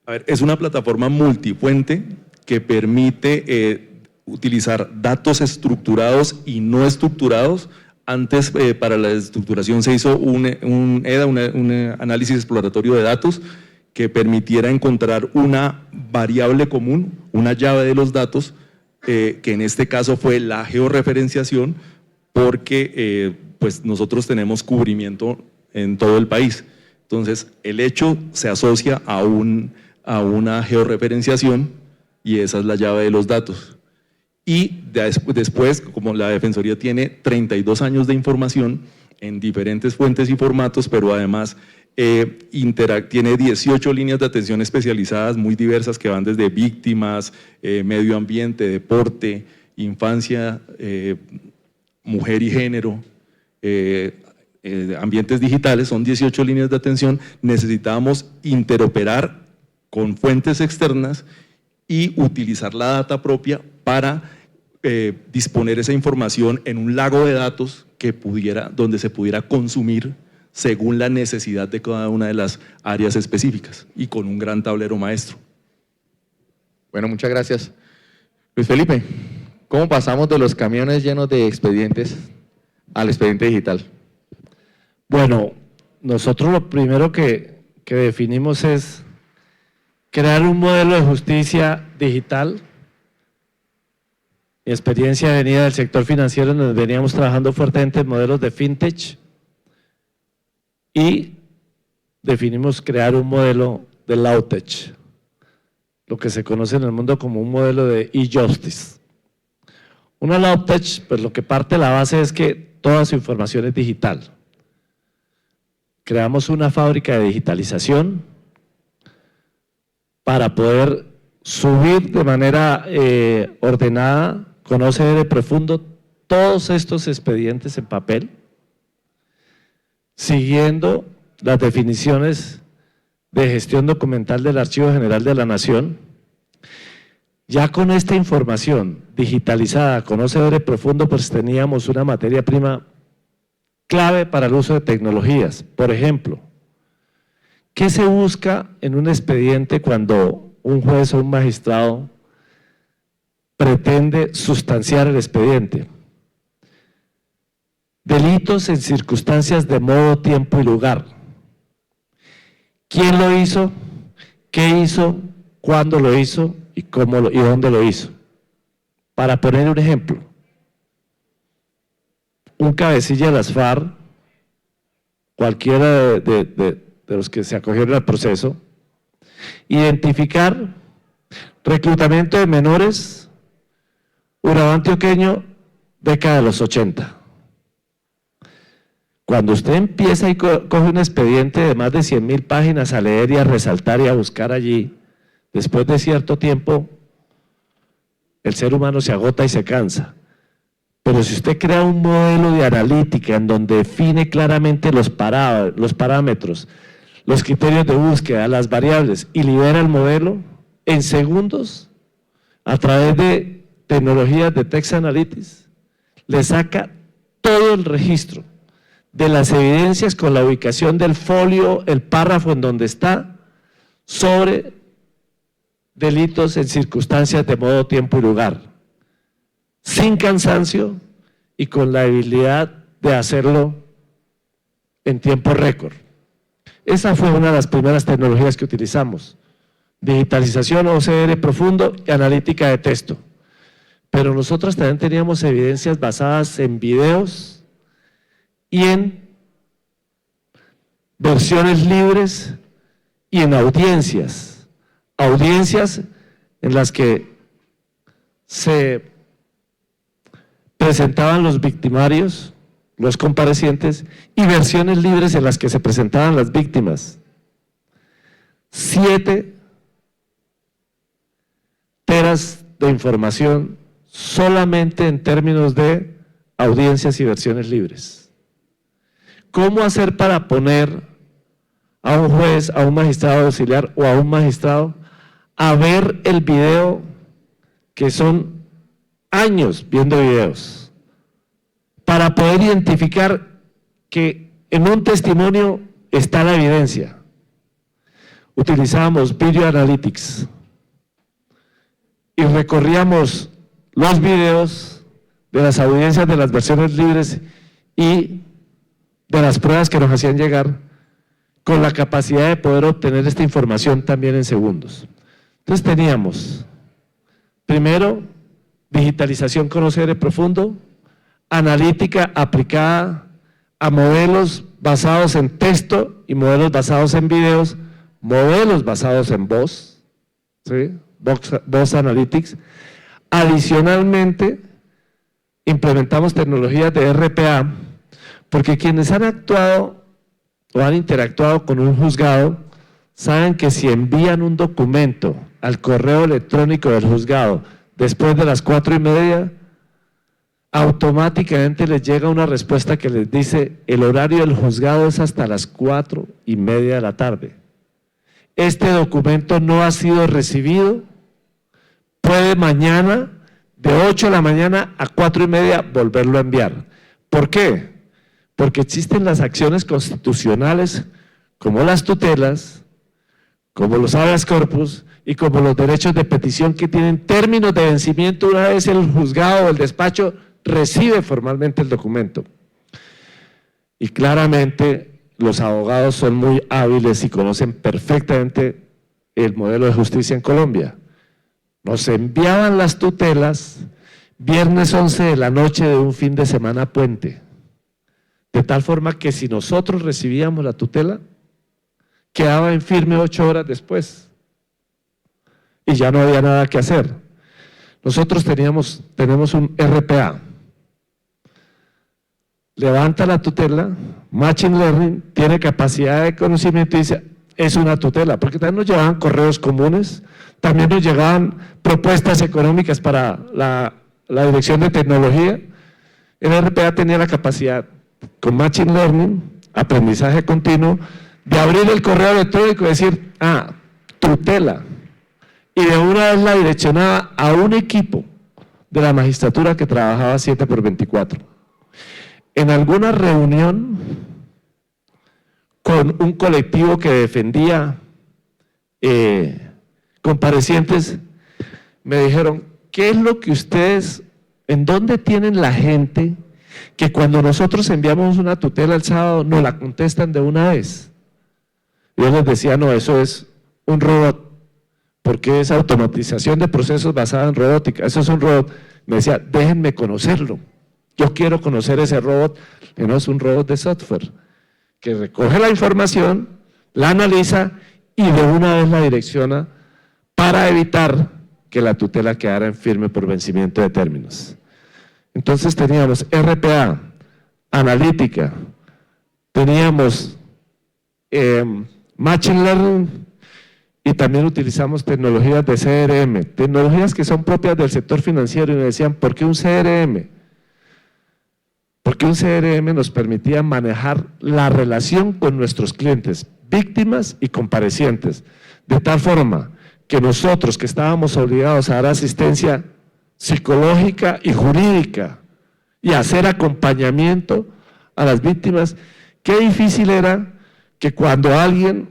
A ver, es una plataforma multifuente que permite utilizar datos estructurados y no estructurados. Antes, para la estructuración se hizo un análisis exploratorio de datos que permitiera encontrar una variable común, una llave de los datos, que en este caso fue la georreferenciación, porque pues nosotros tenemos cubrimiento en todo el país. Entonces, el hecho se asocia a una georreferenciación y esa es la llave de los datos. Y después, como la Defensoría tiene 32 años de información en diferentes fuentes y formatos, pero además tiene 18 líneas de atención especializadas muy diversas que van desde víctimas, medio ambiente, deporte, infancia, mujer y género, ambientes digitales, son 18 líneas de atención. Necesitábamos interoperar con fuentes externas y utilizar la data propia para disponer esa información en un lago de datos donde se pudiera consumir según la necesidad de cada una de las áreas específicas y con un gran tablero maestro. Bueno, muchas gracias. Luis Felipe, ¿cómo pasamos de los camiones llenos de expedientes al expediente digital? Bueno, nosotros lo primero que definimos es crear un modelo de justicia digital. Mi experiencia venida del sector financiero, nos veníamos trabajando fuertemente en modelos de fintech y definimos crear un modelo de LawTech, lo que se conoce en el mundo como un modelo de e-justice. Una LawTech, pues lo que parte de la base es que toda su información es digital. Creamos una fábrica de digitalización para poder subir de manera ordenada, con OCR profundo, todos estos expedientes en papel, siguiendo las definiciones de gestión documental del Archivo General de la Nación. Ya con esta información digitalizada, con OCR profundo, pues teníamos una materia prima clave para el uso de tecnologías. Por ejemplo, ¿qué se busca en un expediente cuando un juez o un magistrado pretende sustanciar el expediente? Delitos en circunstancias de modo, tiempo y lugar. ¿Quién lo hizo? ¿Qué hizo? cuándo lo hizo y y dónde lo hizo. Para poner un ejemplo, un cabecilla de las FARC, cualquiera de los que se acogieron al proceso, identificar reclutamiento de menores, Urabá antioqueño, década de los 80. Cuando usted empieza y coge un expediente de más de 100.000 páginas a leer y a resaltar y a buscar allí, después de cierto tiempo, el ser humano se agota y se cansa. Pero si usted crea un modelo de analítica en donde define claramente los parámetros, los criterios de búsqueda, las variables, y libera el modelo en segundos, a través de tecnologías de Text Analytics, le saca todo el registro de las evidencias con la ubicación del folio, el párrafo en donde está, sobre delitos en circunstancias de modo, tiempo y lugar, sin cansancio y con la habilidad de hacerlo en tiempo récord. Esa fue una de las primeras tecnologías que utilizamos: digitalización, OCR profundo y analítica de texto. Pero nosotros también teníamos evidencias basadas en videos y en versiones libres y en audiencias en las que se presentaban los victimarios, los comparecientes, y versiones libres en las que se presentaban las víctimas. 7 teras de información solamente en términos de audiencias y versiones libres. ¿Cómo hacer para poner a un juez, a un magistrado auxiliar o a un magistrado a ver el video, que son años viendo videos, para poder identificar que en un testimonio está la evidencia? Utilizábamos Video Analytics y recorríamos los videos de las audiencias de las versiones libres y de las pruebas que nos hacían llegar, con la capacidad de poder obtener esta información también en segundos. Entonces teníamos, primero, digitalización con OCR profundo, analítica aplicada a modelos basados en texto y modelos basados en videos, modelos basados en voz, ¿sí? Voz Analytics. Adicionalmente, implementamos tecnologías de RPA, porque quienes han actuado o han interactuado con un juzgado saben que si envían un documento al correo electrónico del juzgado después de las 4:30, automáticamente les llega una respuesta que les dice: el horario del juzgado es hasta las 4:30 de la tarde. Este documento no ha sido recibido, puede mañana de 8 de la mañana a 4:30 volverlo a enviar. ¿Por qué? Porque existen las acciones constitucionales, como las tutelas, como los habeas corpus y como los derechos de petición, que tienen términos de vencimiento una vez el juzgado o el despacho recibe formalmente el documento. Y claramente los abogados son muy hábiles y conocen perfectamente el modelo de justicia en Colombia. Nos enviaban las tutelas viernes 11 de la noche de un fin de semana puente, de tal forma que si nosotros recibíamos la tutela, quedaba en firme 8 horas después y ya no había nada que hacer. Nosotros tenemos un RPA. Levanta la tutela, Machine Learning tiene capacidad de conocimiento y dice: es una tutela, porque también nos llegaban correos comunes, también nos llegaban propuestas económicas para la dirección de tecnología. El RPA tenía la capacidad, con Machine Learning, aprendizaje continuo, de abrir el correo electrónico y decir: tutela, y de una vez la direccionaba a un equipo de la magistratura que trabajaba 7x24. En alguna reunión con un colectivo que defendía comparecientes, me dijeron: ¿qué es lo que ustedes, en dónde tienen la gente que cuando nosotros enviamos una tutela el sábado nos la contestan de una vez? Yo les decía: no, eso es un robot. ¿Por qué esa automatización de procesos basada en robótica? Eso es un robot. Me decía, déjenme conocerlo. Yo quiero conocer ese robot, que no es un robot de software, que recoge la información, la analiza y de una vez la direcciona para evitar que la tutela quedara en firme por vencimiento de términos. Entonces teníamos RPA, analítica, teníamos Machine Learning y también utilizamos tecnologías de CRM, tecnologías que son propias del sector financiero y me decían, ¿por qué un CRM? Porque un CRM nos permitía manejar la relación con nuestros clientes, víctimas y comparecientes, de tal forma que nosotros que estábamos obligados a dar asistencia psicológica y jurídica y hacer acompañamiento a las víctimas, qué difícil era que cuando alguien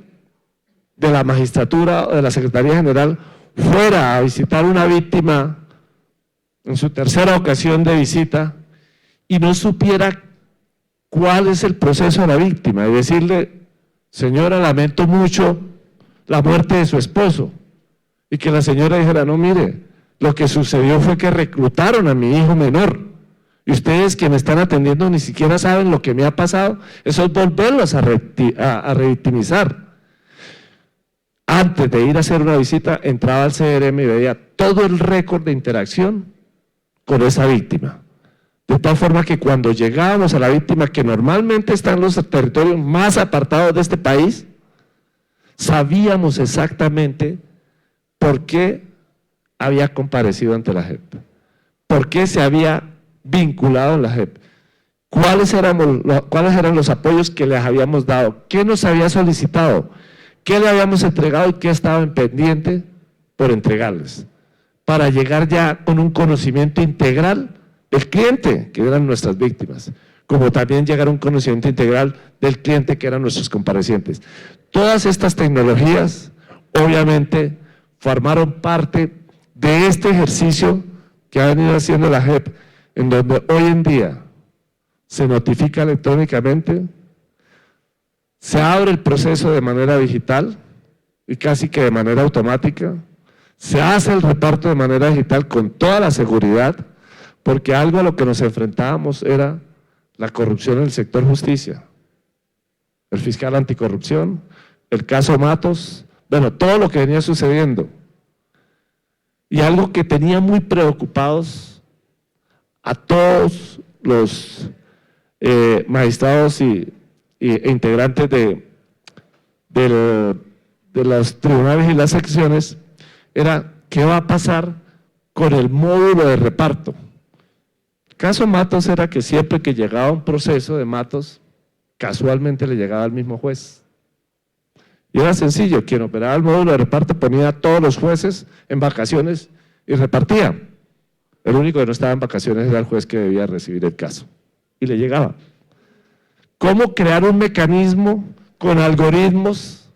de la magistratura o de la Secretaría General fuera a visitar una víctima en su tercera ocasión de visita y no supiera cuál es el proceso de la víctima y decirle, señora, lamento mucho la muerte de su esposo, y que la señora dijera, no, mire, lo que sucedió fue que reclutaron a mi hijo menor y ustedes que me están atendiendo ni siquiera saben lo que me ha pasado. Eso es volverlos a revictimizar. Antes de ir a hacer una visita, entraba al CRM y veía todo el récord de interacción con esa víctima. De tal forma que cuando llegábamos a la víctima, que normalmente está en los territorios más apartados de este país, sabíamos exactamente por qué había comparecido ante la JEP, por qué se había vinculado en la JEP, cuáles eran los apoyos que les habíamos dado, qué nos había solicitado, qué le habíamos entregado y qué estaba en pendiente por entregarles, para llegar ya con un conocimiento integral del cliente, que eran nuestras víctimas, como también llegar a un conocimiento integral del cliente, que eran nuestros comparecientes. Todas estas tecnologías, obviamente, formaron parte de este ejercicio que ha venido haciendo la JEP, en donde hoy en día se notifica electrónicamente, se abre el proceso de manera digital y casi que de manera automática, se hace el reparto de manera digital con toda la seguridad, porque algo a lo que nos enfrentábamos era la corrupción en el sector justicia, el fiscal anticorrupción, el caso Matos, bueno, todo lo que venía sucediendo. Y algo que tenía muy preocupados a todos los magistrados e integrantes de los tribunales y las secciones era qué va a pasar con el módulo de reparto. El caso Matos era que siempre que llegaba un proceso de Matos, casualmente le llegaba al mismo juez. Y era sencillo, quien operaba el módulo de reparto ponía a todos los jueces en vacaciones y repartía. El único que no estaba en vacaciones era el juez que debía recibir el caso. Y le llegaba. ¿Cómo crear un mecanismo con algoritmos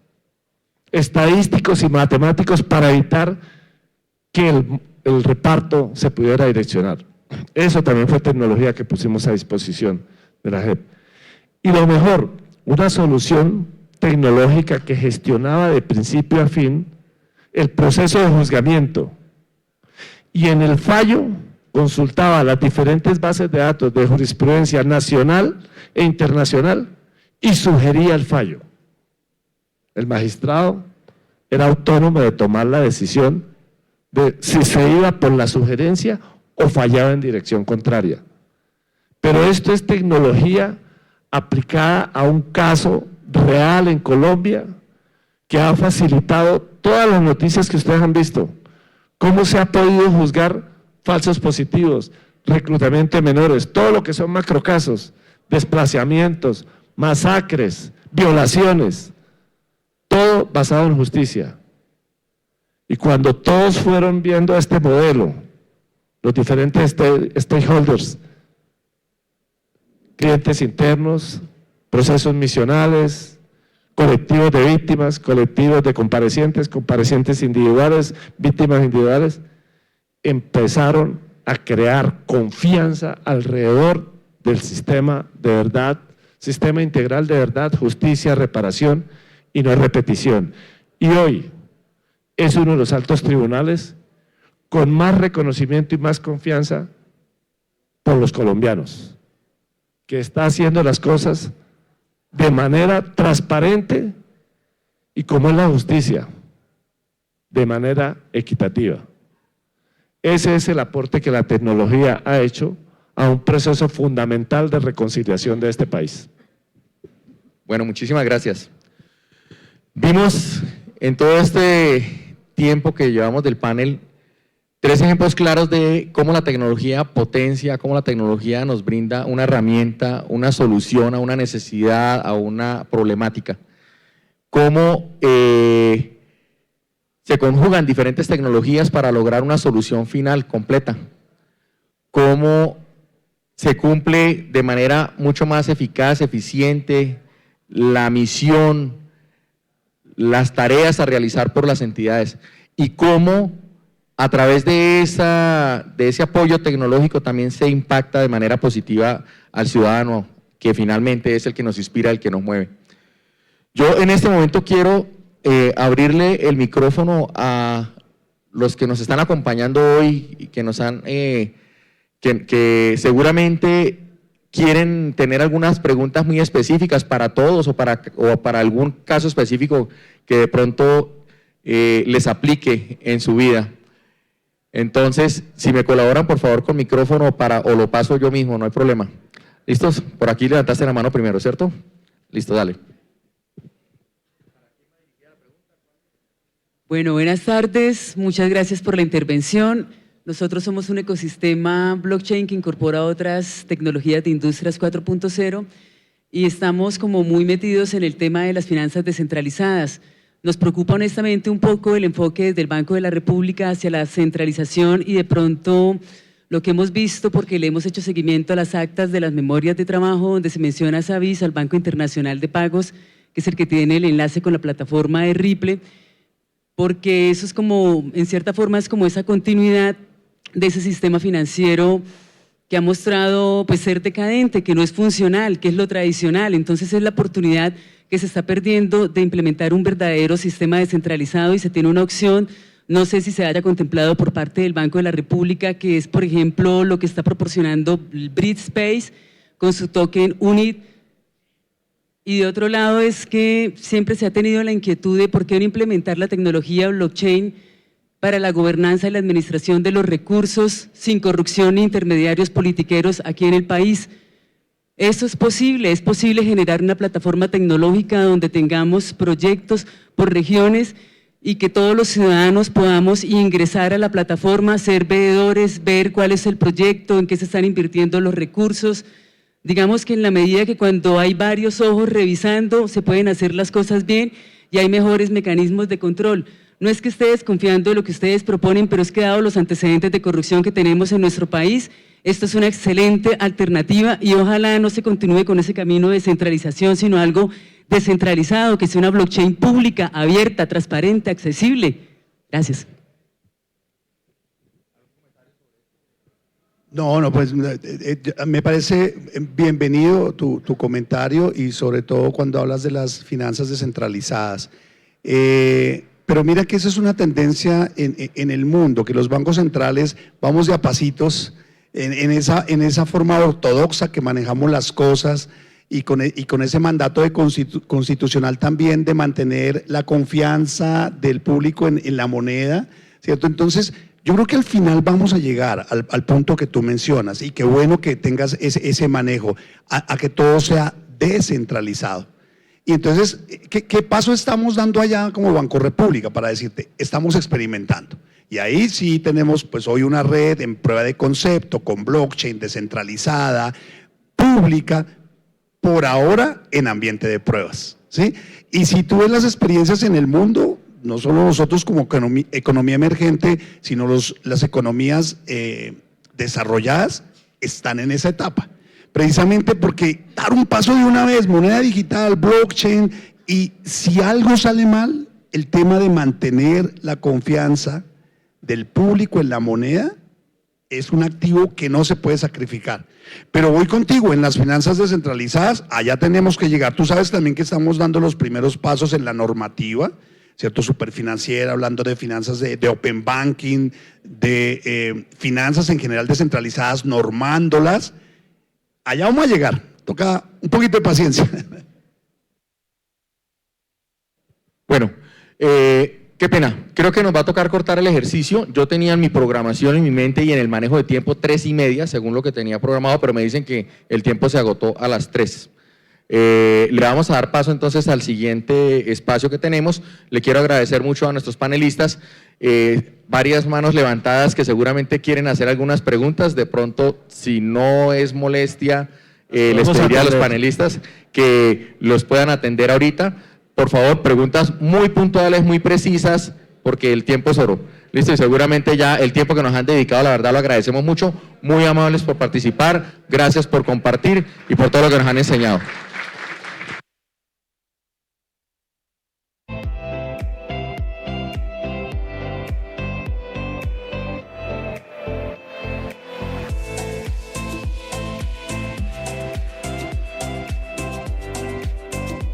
estadísticos y matemáticos para evitar que el reparto se pudiera direccionar? Eso también fue tecnología que pusimos a disposición de la JEP. Y lo mejor, una solución tecnológica que gestionaba de principio a fin el proceso de juzgamiento y en el fallo consultaba las diferentes bases de datos de jurisprudencia nacional e internacional y sugería el fallo. El magistrado era autónomo de tomar la decisión de si se iba por la sugerencia o fallaba en dirección contraria. Pero esto es tecnología aplicada a un caso real en Colombia que ha facilitado todas las noticias que ustedes han visto. Cómo se ha podido juzgar falsos positivos, reclutamiento de menores, todo lo que son macrocasos, desplazamientos, masacres, violaciones, todo basado en justicia. Y cuando todos fueron viendo este modelo, los diferentes stakeholders, clientes internos, procesos misionales, colectivos de víctimas, colectivos de comparecientes, comparecientes individuales, víctimas individuales, empezaron a crear confianza alrededor del sistema de verdad, sistema integral de verdad, justicia, reparación y no repetición. Y hoy, es uno de los altos tribunales con más reconocimiento y más confianza por los colombianos, que está haciendo las cosas de manera transparente y como es la justicia, de manera equitativa. Ese es el aporte que la tecnología ha hecho a un proceso fundamental de reconciliación de este país. Bueno, muchísimas gracias. Vimos en todo este tiempo que llevamos del panel 3 ejemplos claros de cómo la tecnología potencia, cómo la tecnología nos brinda una herramienta, una solución a una necesidad, a una problemática. Cómo se conjugan diferentes tecnologías para lograr una solución final completa. Cómo se cumple de manera mucho más eficaz, eficiente, la misión, las tareas a realizar por las entidades y cómo a través de ese apoyo tecnológico también se impacta de manera positiva al ciudadano, que finalmente es el que nos inspira, el que nos mueve. Yo en este momento quiero abrirle el micrófono a los que nos están acompañando hoy y que nos han, que seguramente quieren tener algunas preguntas muy específicas para todos o para algún caso específico que de pronto les aplique en su vida. Entonces, si me colaboran por favor con micrófono o lo paso yo mismo, no hay problema. ¿Listos? Por aquí levantaste la mano primero, ¿cierto? Listo, dale. Bueno, buenas tardes, muchas gracias por la intervención. Nosotros somos un ecosistema blockchain que incorpora otras tecnologías de Industrias 4.0 y estamos como muy metidos en el tema de las finanzas descentralizadas. Nos preocupa honestamente un poco el enfoque desde el Banco de la República hacia la centralización y de pronto lo que hemos visto, porque le hemos hecho seguimiento a las actas de las memorias de trabajo donde se menciona a Savis, al Banco Internacional de Pagos, que es el que tiene el enlace con la plataforma de Ripple, porque eso es como, en cierta forma, es como esa continuidad de ese sistema financiero que ha mostrado pues ser decadente, que no es funcional, que es lo tradicional. Entonces es la oportunidad que se está perdiendo de implementar un verdadero sistema descentralizado y se tiene una opción, no sé si se haya contemplado por parte del Banco de la República, que es por ejemplo lo que está proporcionando BridgeSpace con su token UNIT. Y de otro lado es que siempre se ha tenido la inquietud de por qué no implementar la tecnología blockchain para la gobernanza y la administración de los recursos sin corrupción ni intermediarios politiqueros aquí en el país. Eso es posible generar una plataforma tecnológica donde tengamos proyectos por regiones y que todos los ciudadanos podamos ingresar a la plataforma, ser veedores, ver cuál es el proyecto, en qué se están invirtiendo los recursos. Digamos que en la medida que cuando hay varios ojos revisando, se pueden hacer las cosas bien y hay mejores mecanismos de control. No es que esté desconfiando de lo que ustedes proponen, pero es que dado los antecedentes de corrupción que tenemos en nuestro país, esto es una excelente alternativa y ojalá no se continúe con ese camino de centralización, sino algo descentralizado, que sea una blockchain pública, abierta, transparente, accesible. Gracias. No, pues me parece bienvenido tu comentario y sobre todo cuando hablas de las finanzas descentralizadas. Pero mira que esa es una tendencia en el mundo, que los bancos centrales vamos de a pasitos en esa forma ortodoxa que manejamos las cosas y con ese mandato constitucional también de mantener la confianza del público en la moneda, ¿cierto? Entonces, yo creo que al final vamos a llegar al punto que tú mencionas y qué bueno que tengas ese manejo, a que todo sea descentralizado. Y entonces, ¿qué paso estamos dando allá como Banco República para decirte? Estamos experimentando. Y ahí sí tenemos pues hoy una red en prueba de concepto con blockchain descentralizada, pública, por ahora en ambiente de pruebas, ¿sí? Y si tú ves las experiencias en el mundo, no solo nosotros como economía emergente, sino las economías desarrolladas están en esa etapa. Precisamente porque dar un paso de una vez, moneda digital, blockchain, y si algo sale mal, el tema de mantener la confianza del público en la moneda es un activo que no se puede sacrificar. Pero voy contigo, en las finanzas descentralizadas, allá tenemos que llegar. Tú sabes también que estamos dando los primeros pasos en la normativa, ¿cierto? Superfinanciera, hablando de finanzas de open banking, de finanzas en general descentralizadas, normándolas. Allá vamos a llegar, toca un poquito de paciencia. Bueno, qué pena, creo que nos va a tocar cortar el ejercicio. Yo tenía en mi programación, en mi mente y en el manejo de tiempo 3:30, según lo que tenía programado, pero me dicen que el tiempo se agotó a las 3. Le vamos a dar paso entonces al siguiente espacio que tenemos. Le quiero agradecer mucho a nuestros panelistas, varias manos levantadas que seguramente quieren hacer algunas preguntas. De pronto, si no es molestia, les pediría a los panelistas que los puedan atender ahorita. Por favor, preguntas muy puntuales, muy precisas, porque el tiempo es oro. Listo, y seguramente ya el tiempo que nos han dedicado, la verdad lo agradecemos mucho. Muy amables por participar, gracias por compartir y por todo lo que nos han enseñado.